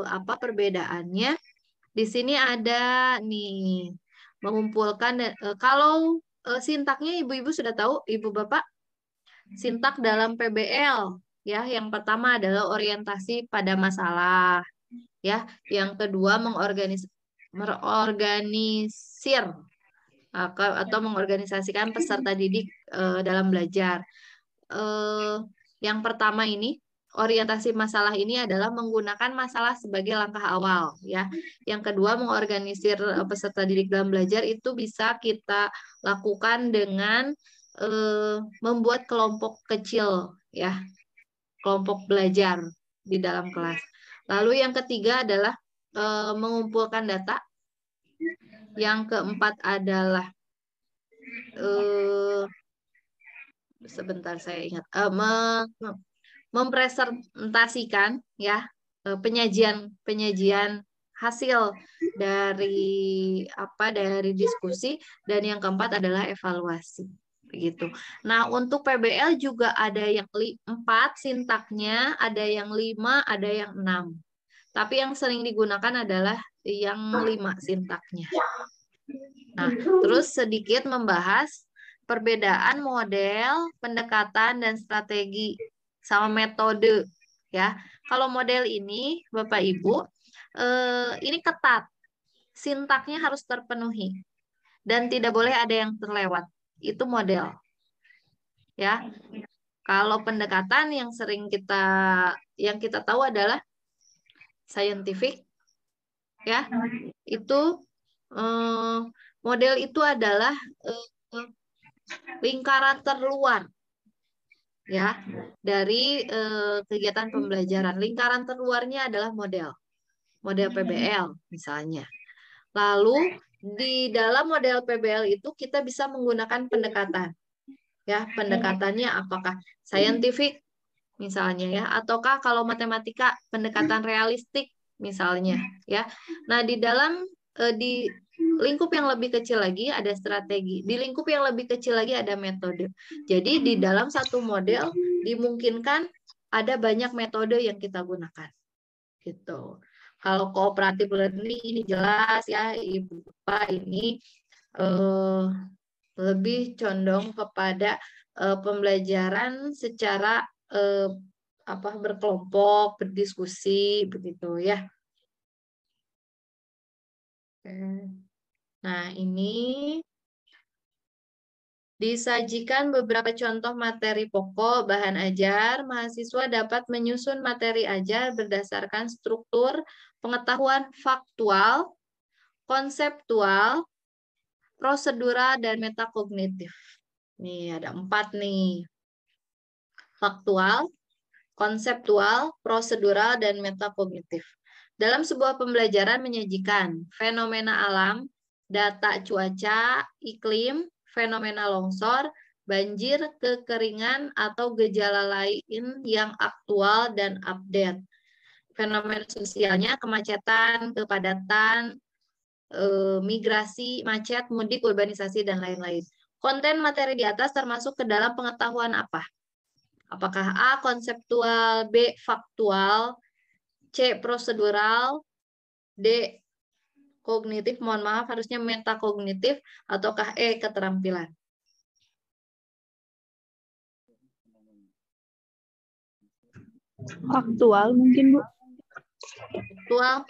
apa perbedaannya? Di sini ada nih mengumpulkan kalau sintaknya ibu-ibu sudah tahu, ibu bapak, sintak dalam PBL ya. Yang pertama adalah orientasi pada masalah ya. Yang kedua mengorganisir atau mengorganisasikan peserta didik dalam belajar. Yang pertama ini, orientasi masalah ini adalah menggunakan masalah sebagai langkah awal ya. Yang kedua, mengorganisir peserta didik dalam belajar itu bisa kita lakukan dengan membuat kelompok kecil ya, kelompok belajar di dalam kelas. Lalu yang ketiga adalah mengumpulkan data. Yang keempat adalah sebentar saya ingat mempresentasikan ya penyajian hasil dari diskusi, dan yang keempat adalah evaluasi begitu. Nah, untuk PBL juga ada yang 4 sintaknya, ada yang 5, ada yang 6. Tapi yang sering digunakan adalah yang 5 sintaknya. Nah, terus sedikit membahas perbedaan model, pendekatan, dan strategi sama metode ya. Kalau model ini Bapak Ibu ini ketat, sintaknya harus terpenuhi dan tidak boleh ada yang terlewat. Itu model ya. Kalau pendekatan yang sering kita tahu adalah scientific ya. Itu model itu adalah lingkaran terluar ya dari kegiatan pembelajaran. Lingkaran terluarnya adalah model PBL misalnya. Lalu di dalam model PBL itu kita bisa menggunakan pendekatan ya. Pendekatannya apakah scientific misalnya ya, ataukah kalau matematika pendekatan realistik misalnya ya. Nah, di dalam di lingkup yang lebih kecil lagi ada strategi. Di lingkup yang lebih kecil lagi ada metode. Jadi di dalam satu model dimungkinkan ada banyak metode yang kita gunakan. Gitu. Kalau cooperative learning ini jelas ya, Ibu Bapak, ini lebih condong kepada pembelajaran secara berkelompok, berdiskusi begitu ya. Nah, ini disajikan beberapa contoh materi pokok bahan ajar. Mahasiswa dapat menyusun materi ajar berdasarkan struktur pengetahuan faktual, konseptual, prosedural, dan metakognitif. Nih, ada 4 nih. Faktual, konseptual, prosedural, dan metakognitif. Dalam sebuah pembelajaran menyajikan fenomena alam, data cuaca, iklim, fenomena longsor, banjir, kekeringan, atau gejala lain yang aktual dan update. Fenomena sosialnya kemacetan, kepadatan, migrasi, macet, mudik, urbanisasi, dan lain-lain. Konten materi di atas termasuk ke dalam pengetahuan apa? Apakah A. konseptual, B. faktual, C. prosedural, D. kognitif, mohon maaf harusnya metakognitif ataukah keterampilan? Faktual mungkin, Bu. Faktual.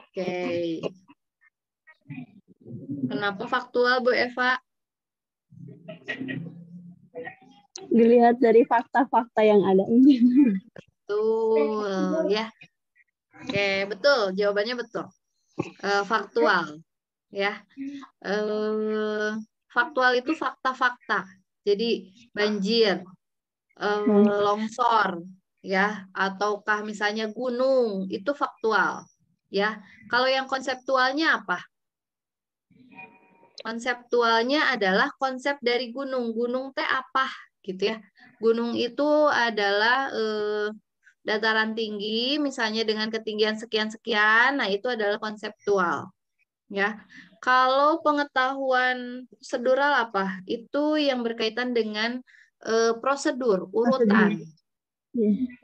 Oke. Kenapa faktual, Bu Eva? Dilihat dari fakta-fakta yang ada. Betul, ya. Oke, betul. Jawabannya betul. Faktual, ya. Faktual itu fakta-fakta. Jadi banjir, longsor, ya, ataukah misalnya gunung, itu faktual, ya. Kalau yang konseptualnya apa? Konseptualnya adalah konsep dari gunung. Gunung teh apa, gitu ya? Gunung itu adalah dataran tinggi, misalnya dengan ketinggian sekian-sekian. Nah, itu adalah konseptual, ya. Kalau pengetahuan prosedural apa? Itu yang berkaitan dengan prosedur, urutan,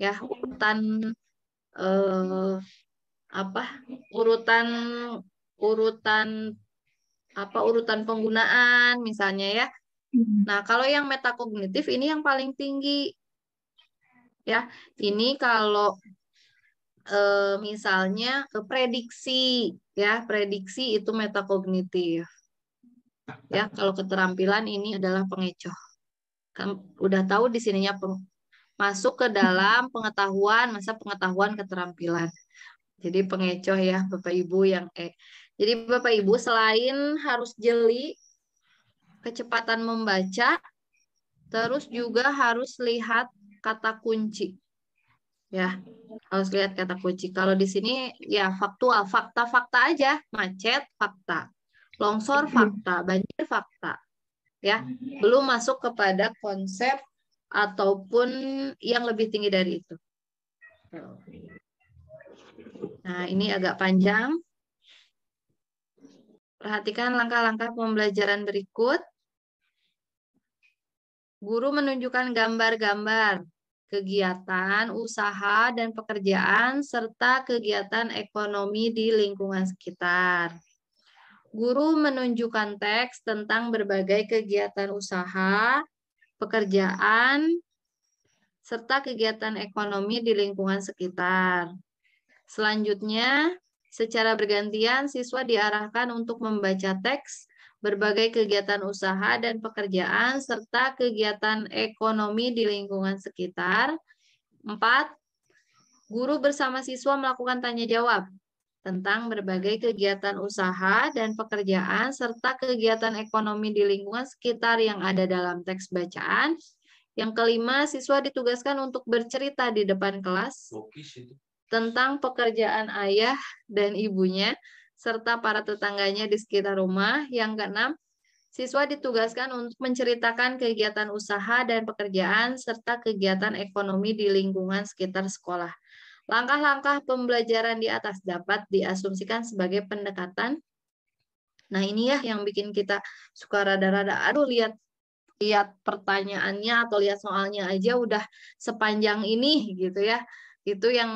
ya, urutan apa? Urutan penggunaan misalnya, ya. Nah, kalau yang metakognitif ini yang paling tinggi, ya. Ini kalau misalnya prediksi, ya, prediksi itu metakognitif. Ya, kalau keterampilan ini adalah pengecoh. Kan udah tahu di sininya masuk ke dalam pengetahuan, masa pengetahuan keterampilan. Jadi pengecoh, ya, Bapak Ibu yang Jadi Bapak Ibu selain harus jeli, kecepatan membaca, terus juga harus lihat kata kunci. Ya, harus lihat kata kunci. Kalau di sini ya faktual, fakta-fakta aja, macet fakta, longsor fakta, banjir fakta. Ya, belum masuk kepada konsep ataupun yang lebih tinggi dari itu. Nah, ini agak panjang. Perhatikan langkah-langkah pembelajaran berikut. Guru menunjukkan gambar-gambar kegiatan, usaha, dan pekerjaan, serta kegiatan ekonomi di lingkungan sekitar. Guru menunjukkan teks tentang berbagai kegiatan usaha, pekerjaan, serta kegiatan ekonomi di lingkungan sekitar. Selanjutnya, secara bergantian, siswa diarahkan untuk membaca teks berbagai kegiatan usaha dan pekerjaan, serta kegiatan ekonomi di lingkungan sekitar. 4. Guru bersama siswa melakukan tanya jawab tentang berbagai kegiatan usaha dan pekerjaan, serta kegiatan ekonomi di lingkungan sekitar yang ada dalam teks bacaan. Yang kelima, siswa ditugaskan untuk bercerita di depan kelas tentang pekerjaan ayah dan ibunya, serta para tetangganya di sekitar rumah. Yang keenam, siswa ditugaskan untuk menceritakan kegiatan usaha dan pekerjaan, serta kegiatan ekonomi di lingkungan sekitar sekolah. Langkah-langkah pembelajaran di atas dapat diasumsikan sebagai pendekatan. Nah, ini ya yang bikin kita suka rada-rada, aduh, lihat pertanyaannya atau lihat soalnya aja udah sepanjang ini, gitu ya. Itu yang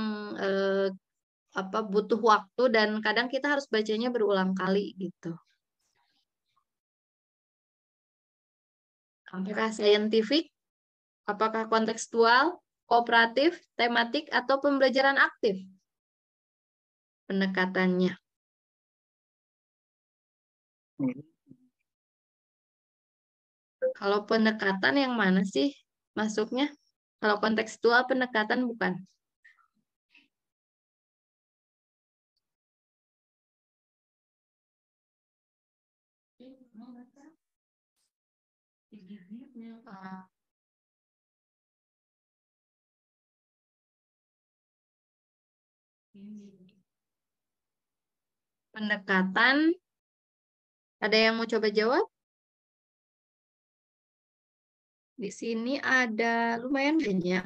butuh waktu dan kadang kita harus bacanya berulang kali gitu. Apakah saintifik? Apakah kontekstual, kooperatif, tematik, atau pembelajaran aktif? Pendekatannya. Kalau pendekatan yang mana sih masuknya? Kalau kontekstual pendekatan bukan. Pendekatan, ada yang mau coba jawab? Di sini ada lumayan banyak.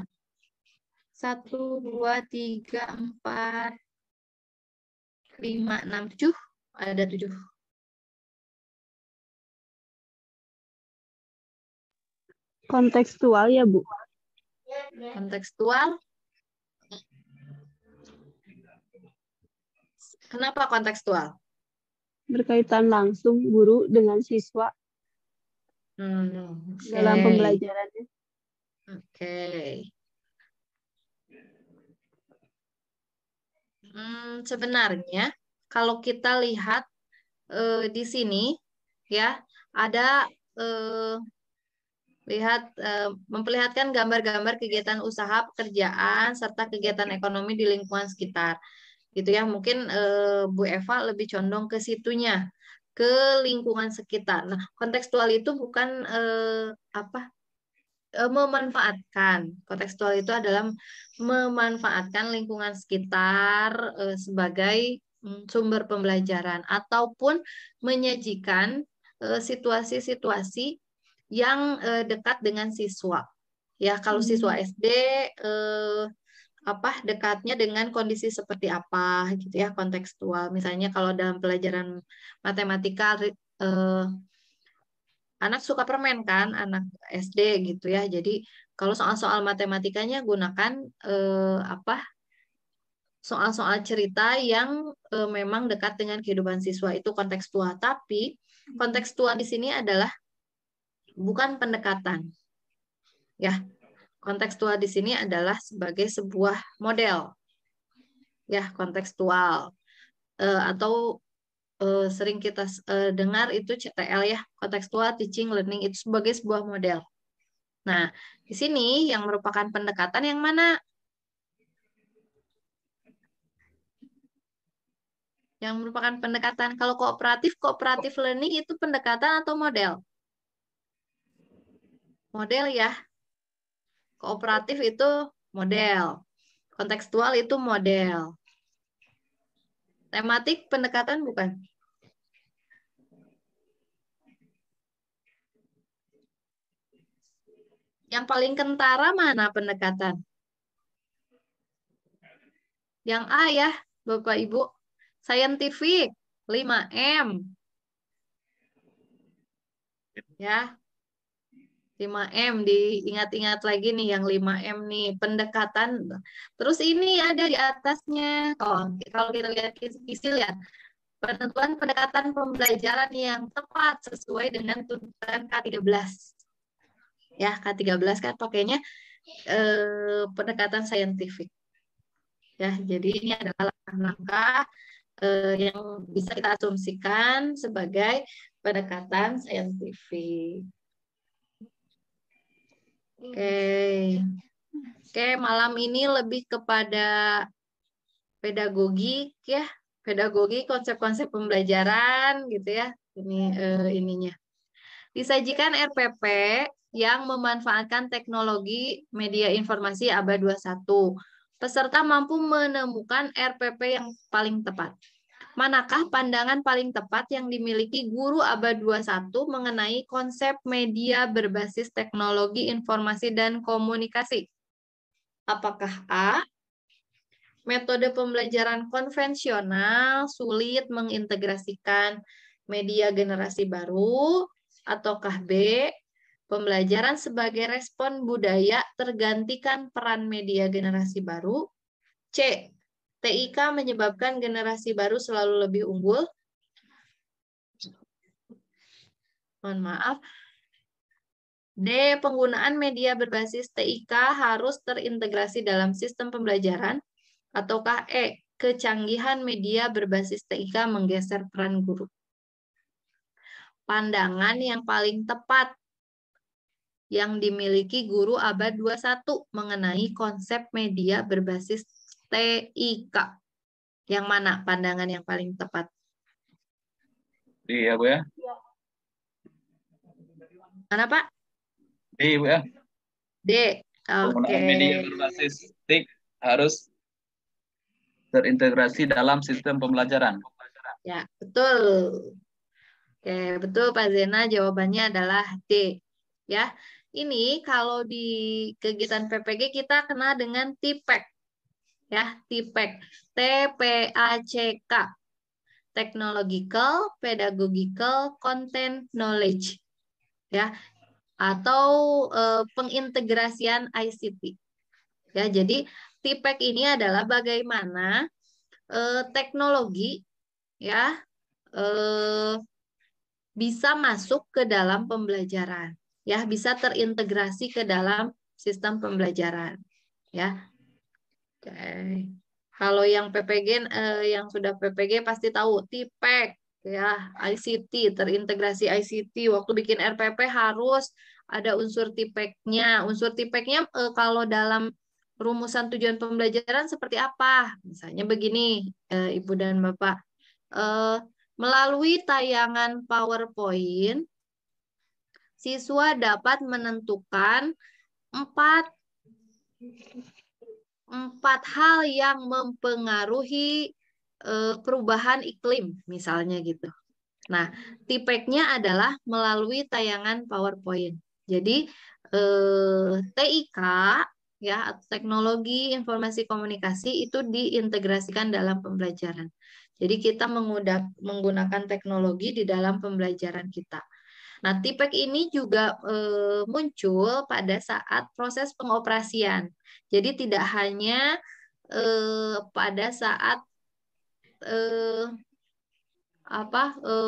1, 2, 3, 4, 5, 6, 7. Ada 7. Kontekstual ya, Bu? Kontekstual. Kenapa kontekstual? Berkaitan langsung guru dengan siswa dalam pembelajarannya. Oke. Sebenarnya kalau kita lihat di sini ya ada memperlihatkan gambar-gambar kegiatan usaha, pekerjaan serta kegiatan ekonomi di lingkungan sekitar. Gitu ya. Mungkin Bu Eva lebih condong ke situnya, ke lingkungan sekitar. Nah, kontekstual itu bukan memanfaatkan. Kontekstual itu adalah memanfaatkan lingkungan sekitar sebagai sumber pembelajaran ataupun menyajikan situasi-situasi yang dekat dengan siswa. Ya, kalau siswa SD dekatnya dengan kondisi seperti apa gitu ya, kontekstual. Misalnya kalau dalam pelajaran matematika anak suka permen kan, anak SD gitu ya. Jadi kalau soal-soal matematikanya gunakan soal-soal cerita yang memang dekat dengan kehidupan siswa, itu kontekstual. Tapi kontekstual di sini adalah bukan pendekatan. Ya. Kontekstual di sini adalah sebagai sebuah model. Ya, kontekstual. Atau sering kita dengar itu CTL ya, contextual teaching learning, itu sebagai sebuah model. Nah, di sini yang merupakan pendekatan yang mana? Yang merupakan pendekatan. Kalau kooperatif learning itu pendekatan atau model? Model ya. Kooperatif itu model. Kontekstual itu model. Tematik pendekatan bukan? Yang paling kentara mana pendekatan? Yang A ya, Bapak Ibu. Scientific, 5M. Ya. 5M, diingat-ingat lagi nih yang 5M nih, pendekatan. Terus ini ada di atasnya. Kalau kita lihat isi ya, penentuan pendekatan pembelajaran yang tepat sesuai dengan tuntutan K13. Ya, K13 kan pakainya pendekatan saintifik. Ya, jadi ini adalah langkah-langkah yang bisa kita asumsikan sebagai pendekatan saintifik. Oke, malam ini lebih kepada pedagogik ya, pedagogi, konsep-konsep pembelajaran gitu ya. Ini ininya. Disajikan RPP yang memanfaatkan teknologi media informasi abad 21. Peserta mampu menemukan RPP yang paling tepat. Manakah pandangan paling tepat yang dimiliki guru abad 21 mengenai konsep media berbasis teknologi informasi dan komunikasi? Apakah A, metode pembelajaran konvensional sulit mengintegrasikan media generasi baru, ataukah B, pembelajaran sebagai respon budaya tergantikan peran media generasi baru, C, TIK menyebabkan generasi baru selalu lebih unggul. Mohon maaf. D, penggunaan media berbasis TIK harus terintegrasi dalam sistem pembelajaran. Ataukah E, kecanggihan media berbasis TIK menggeser peran guru. Pandangan yang paling tepat yang dimiliki guru abad 21 mengenai konsep media berbasis TIK. Yang mana pandangan yang paling tepat? D ya, Bu ya. Mana, Pak? D, Bu ya. D. Oke. Media berbasis TIK harus terintegrasi dalam sistem pembelajaran. Ya, betul. Oke, betul Pak Zena, jawabannya adalah D. Ya. Ini kalau di kegiatan PPG kita kenal dengan TPACK. Ya, TPACK. TPACK. Technological, Pedagogical, Content Knowledge. Ya, atau pengintegrasian ICT. Ya, jadi TPACK ini adalah bagaimana teknologi ya bisa masuk ke dalam pembelajaran, ya bisa terintegrasi ke dalam sistem pembelajaran, ya. Oke. Kalau yang PPG, yang sudah PPG pasti tahu TPEK, ya ICT, terintegrasi ICT. Waktu bikin RPP harus ada unsur TPEK-nya. Unsur TPEK-nya kalau dalam rumusan tujuan pembelajaran seperti apa? Misalnya begini, Ibu dan Bapak. Melalui tayangan PowerPoint, siswa dapat menentukan empat hal yang mempengaruhi perubahan iklim, misalnya gitu. Nah, TPEK-nya adalah melalui tayangan PowerPoint. Jadi, TIK, ya, teknologi informasi komunikasi itu diintegrasikan dalam pembelajaran. Jadi, kita menggunakan teknologi di dalam pembelajaran kita. Nah, TPEK ini juga muncul pada saat proses pengoperasian. Jadi tidak hanya pada saat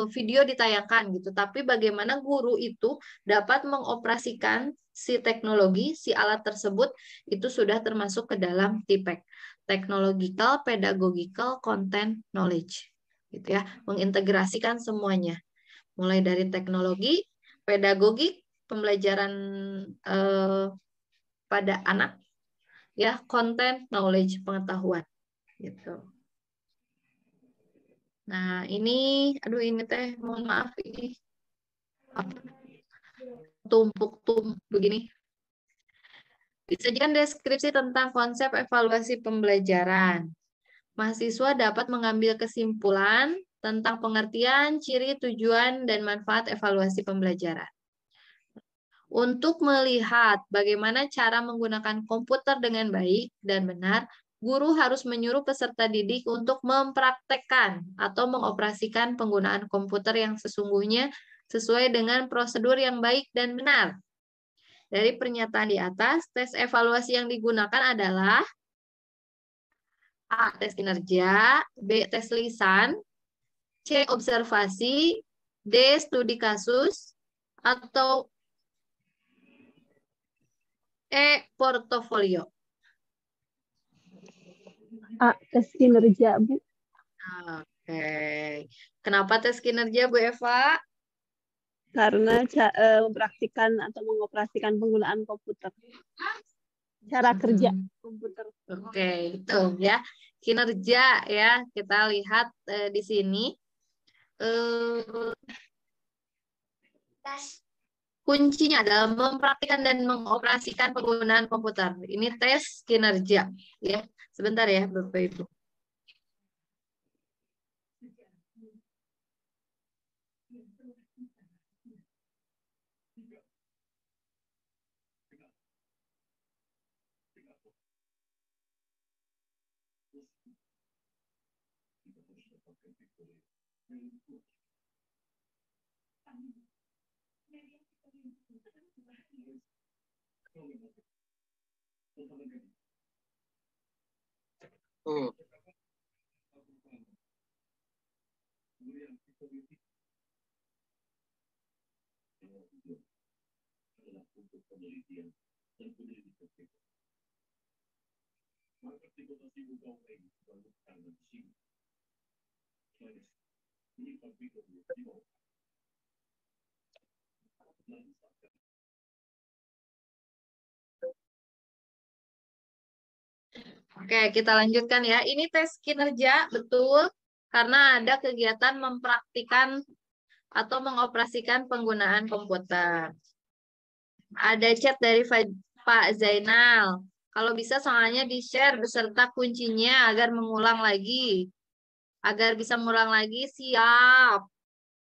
video ditayangkan gitu, tapi bagaimana guru itu dapat mengoperasikan si teknologi, si alat tersebut itu sudah termasuk ke dalam TPEK, Technological Pedagogical Content Knowledge, gitu ya, mengintegrasikan semuanya, mulai dari teknologi, pedagogik, pembelajaran pada anak, ya, content, knowledge, pengetahuan, gitu. Nah, ini, aduh ini teh, mohon maaf ini tumpuk-tumpuk begini. Disajikan deskripsi tentang konsep evaluasi pembelajaran. Mahasiswa dapat mengambil kesimpulan tentang pengertian, ciri, tujuan, dan manfaat evaluasi pembelajaran. Untuk melihat bagaimana cara menggunakan komputer dengan baik dan benar, guru harus menyuruh peserta didik untuk mempraktekkan atau mengoperasikan penggunaan komputer yang sesungguhnya sesuai dengan prosedur yang baik dan benar. Dari pernyataan di atas, tes evaluasi yang digunakan adalah A. Tes kinerja, B. Tes lisan, C. Observasi, D. Studi kasus, atau E. Portofolio. A. Tes kinerja, Bu. Oke. Kenapa tes kinerja, Bu Eva? Karena mempraktikkan atau mengoperasikan penggunaan komputer. Cara kerja komputer. Oke, betul ya. Kinerja ya, kita lihat di sini. Kuncinya adalah mempraktikkan dan mengoperasikan penggunaan komputer. Ini tes kinerja ya. Sebentar ya, Bapak Ibu. Oke, kita lanjutkan ya. Ini tes kinerja, betul, karena ada kegiatan mempraktikkan atau mengoperasikan penggunaan komputer. Ada chat dari Pak Zainal. Kalau bisa soalnya di-share beserta kuncinya agar mengulang lagi. Agar bisa mengulang lagi, siap.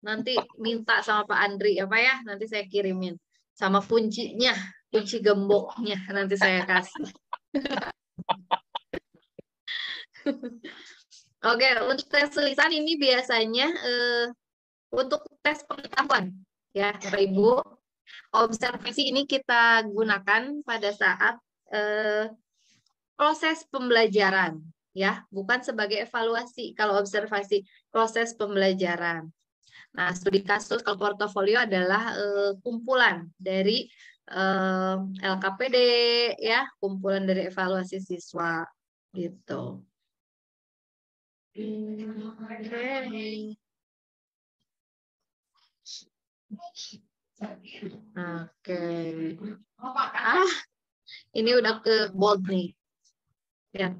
Nanti minta sama Pak Andri, apa ya? Nanti saya kirimin. Sama kuncinya, kunci gemboknya nanti saya kasih. Oke, untuk tes lisan ini biasanya untuk tes pengetahuan, ya, Bapak Ibu. Observasi ini kita gunakan pada saat proses pembelajaran, ya, bukan sebagai evaluasi kalau observasi proses pembelajaran. Nah, studi kasus kalau portofolio adalah kumpulan dari LKPD, ya, kumpulan dari evaluasi siswa, gitu. Oke. Ini udah ke bold nih. Ya.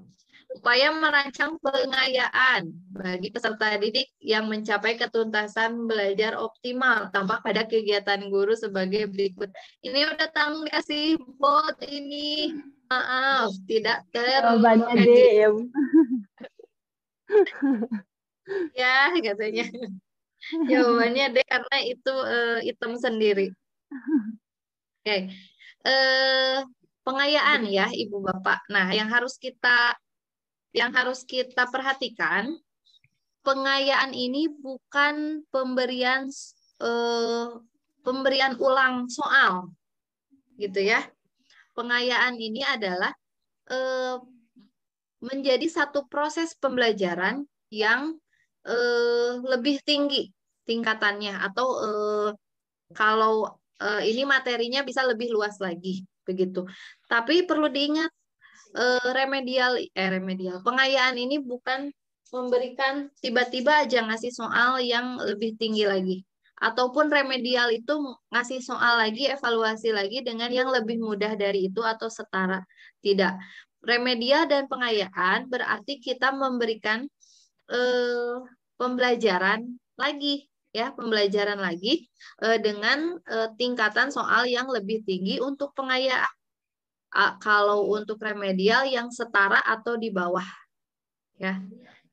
Upaya merancang pengayaan bagi peserta didik yang mencapai ketuntasan belajar optimal tampak pada kegiatan guru sebagai berikut. Ini udah tanggung dikasih bold ini. Maaf, tidak Jawabannya D ya, Bu. Ya, katanya. Jawabannya D karena itu item sendiri. Oke. Pengayaan ya, Ibu Bapak. Nah, yang harus kita perhatikan, pengayaan ini bukan pemberian ulang soal, gitu ya. Pengayaan ini adalah menjadi satu proses pembelajaran yang lebih tinggi tingkatannya, atau kalau ini materinya bisa lebih luas lagi, begitu. Tapi perlu diingat, remedial pengayaan ini bukan memberikan tiba-tiba aja ngasih soal yang lebih tinggi lagi, ataupun remedial itu ngasih soal lagi, evaluasi lagi dengan yang lebih mudah dari itu atau setara. Tidak. Remedial dan pengayaan berarti kita memberikan pembelajaran lagi, ya, pembelajaran lagi dengan tingkatan soal yang lebih tinggi untuk pengayaan. Kalau untuk remedial yang setara atau di bawah, ya.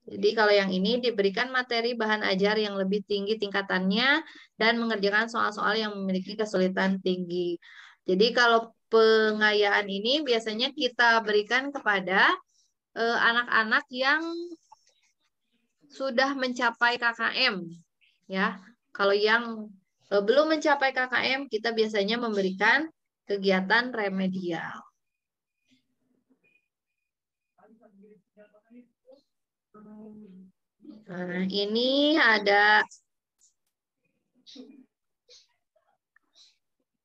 Jadi kalau yang ini diberikan materi bahan ajar yang lebih tinggi tingkatannya dan mengerjakan soal-soal yang memiliki kesulitan tinggi. Jadi kalau pengayaan ini biasanya kita berikan kepada anak-anak yang sudah mencapai KKM, ya. Kalau yang belum mencapai KKM, kita biasanya memberikan kegiatan remedial. Nah, ini ada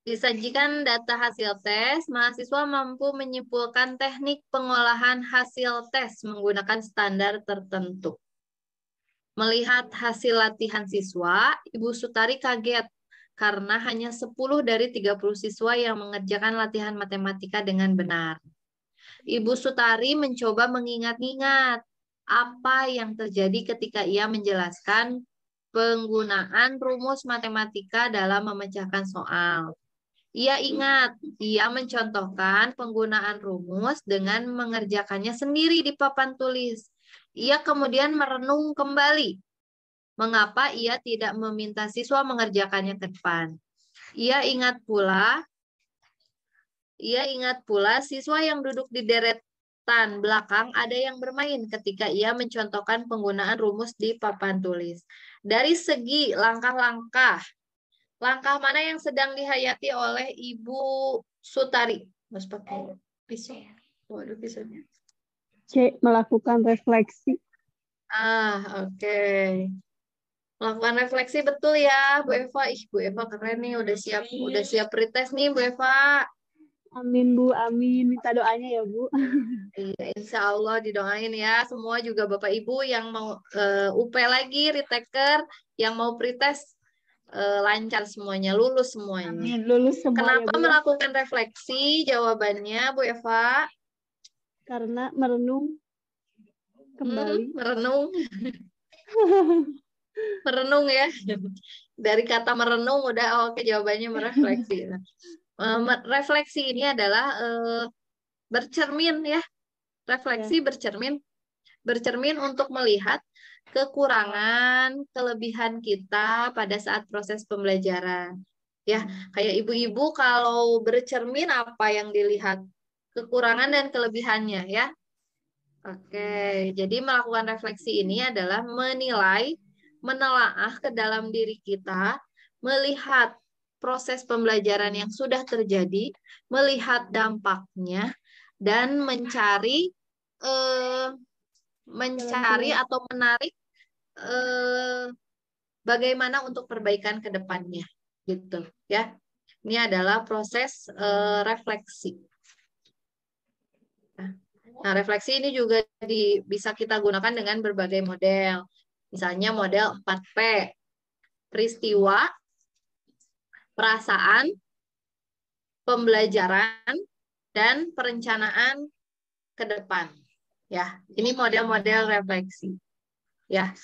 disajikan data hasil tes. Mahasiswa mampu menyimpulkan teknik pengolahan hasil tes menggunakan standar tertentu. Melihat hasil latihan siswa, Ibu Sutari kaget karena hanya 10 dari 30 siswa yang mengerjakan latihan matematika dengan benar. Ibu Sutari mencoba mengingat-ingat apa yang terjadi ketika ia menjelaskan penggunaan rumus matematika dalam memecahkan soal. Ia ingat, ia mencontohkan penggunaan rumus dengan mengerjakannya sendiri di papan tulis. Ia kemudian merenung kembali mengapa ia tidak meminta siswa mengerjakannya ke depan. Ia ingat pula siswa yang duduk di deretan belakang ada yang bermain ketika ia mencontohkan penggunaan rumus di papan tulis. Dari segi langkah-langkah, langkah mana yang sedang dihayati oleh Ibu Sutari? Mas pakai pisau. Waduh, pisaunya. C. Melakukan refleksi. Oke. Melakukan refleksi, betul ya, Bu Eva. Ih, Bu Eva keren nih, udah siap pretest nih, Bu Eva. Amin, Bu, amin. Minta doanya ya, Bu. Iya, insya Allah didoain ya. Semua juga Bapak Ibu yang mau UP lagi, retaker, yang mau pretest, lancar semuanya, lulus semuanya. Amin, lulus semua. Kenapa ya, Bu? melakukan refleksi? Jawabannya, Bu Eva. Karena merenung kembali. Merenung. Merenung ya. Dari kata merenung udah oke, jawabannya merefleksi. Refleksi ini adalah bercermin ya. Refleksi bercermin untuk melihat kekurangan, kelebihan kita pada saat proses pembelajaran. Ya, kayak ibu-ibu kalau bercermin apa yang dilihat? Kekurangan dan kelebihannya ya. Oke, jadi melakukan refleksi ini adalah menilai, menelaah ke dalam diri kita, melihat proses pembelajaran yang sudah terjadi, melihat dampaknya, dan mencari mencari atau menarik bagaimana untuk perbaikan ke depannya, gitu ya. Ini adalah proses refleksi. Nah, refleksi ini juga bisa kita gunakan dengan berbagai model. Misalnya model 4P, peristiwa, perasaan, pembelajaran, dan perencanaan ke depan. Ya, ini model-model refleksi. Ya,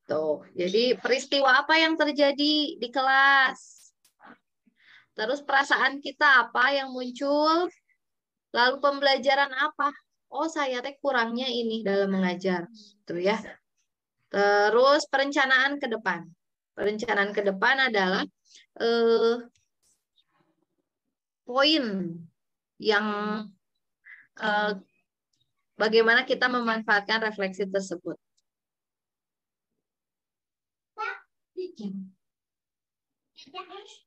tuh. Jadi peristiwa apa yang terjadi di kelas? Terus perasaan kita apa yang muncul? Lalu pembelajaran apa? Oh, saya teh kurangnya ini dalam mengajar, tuh ya. Terus perencanaan ke depan. Perencanaan ke depan adalah poin yang bagaimana kita memanfaatkan refleksi tersebut.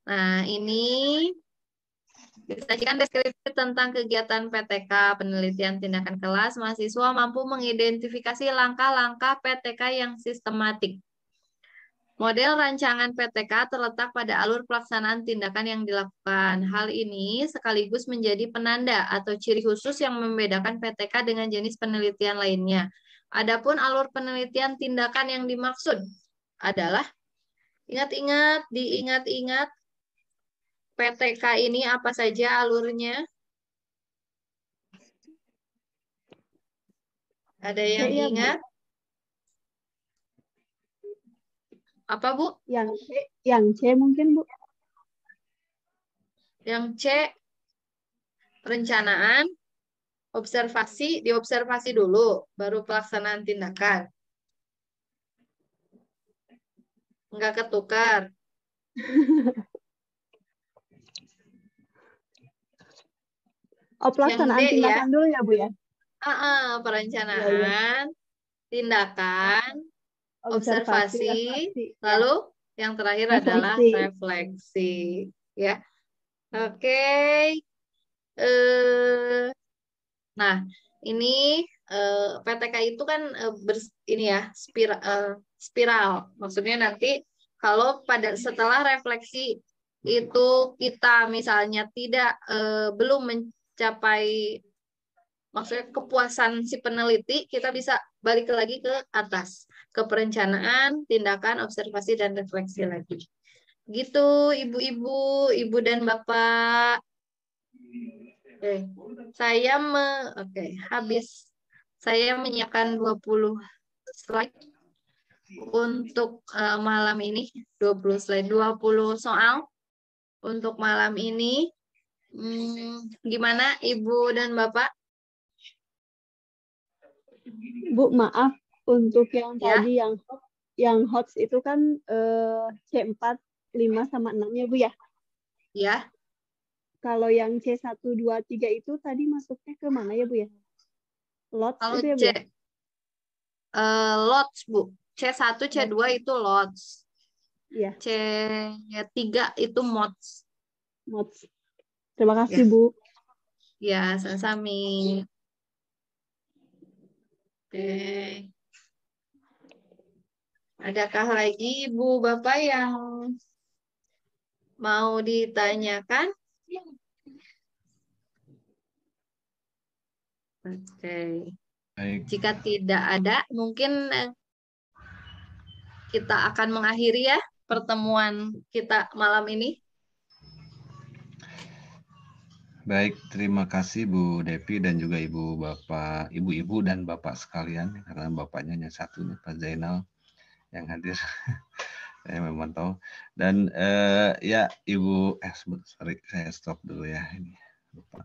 Nah, ini disajikan deskripsi tentang kegiatan PTK, penelitian tindakan kelas. Mahasiswa mampu mengidentifikasi langkah-langkah PTK yang sistematik. Model rancangan PTK terletak pada alur pelaksanaan tindakan yang dilakukan. Hal ini sekaligus menjadi penanda atau ciri khusus yang membedakan PTK dengan jenis penelitian lainnya. Adapun alur penelitian tindakan yang dimaksud adalah, diingat-ingat PTK ini apa saja alurnya? Ada yang ingat? Apa, Bu? Yang C mungkin, Bu. Yang C, perencanaan, observasi, diobservasi dulu, baru pelaksanaan tindakan. Enggak ketukar. Oh, pelaksanaan tindakan ya? Dulu ya, Bu ya? Perencanaan, tindakan, observasi, lalu yang terakhir adalah refleksi. Ya, oke. Nah, ini PTK itu kan ini ya spiral. Maksudnya nanti kalau setelah refleksi itu kita misalnya belum mencapai maksudnya kepuasan si peneliti, kita bisa balik lagi ke atas, ke perencanaan, tindakan, observasi, dan refleksi lagi. Gitu, ibu-ibu, ibu dan bapak. Oke, habis. Saya menyiapkan 20 slide untuk malam ini. 20 slide, 20 soal untuk malam ini. Gimana ibu dan bapak? Bu, maaf untuk yang tadi yang HOTS itu kan C4, 5 sama 6 ya, Bu ya? Ya. Kalau yang C1, 2, 3 itu tadi masuknya ke mana ya, Bu ya? Lots kalau itu ya, Bu? Lots, Bu. C1, C2 itu lots. Iya. C3 itu mods. Mods. Terima kasih, Bu. Ya, sama-sama. Oke. Adakah lagi Ibu Bapak yang mau ditanyakan? Oke. Baik. Jika tidak ada, mungkin kita akan mengakhiri ya pertemuan kita malam ini. Baik, terima kasih Bu Devi dan juga ibu-ibu dan bapak sekalian, karena bapaknya hanya satu nih, Pak Zainal yang hadir. Saya memang tahu. Dan ya Ibu, sorry, saya stop dulu ya ini, lupa.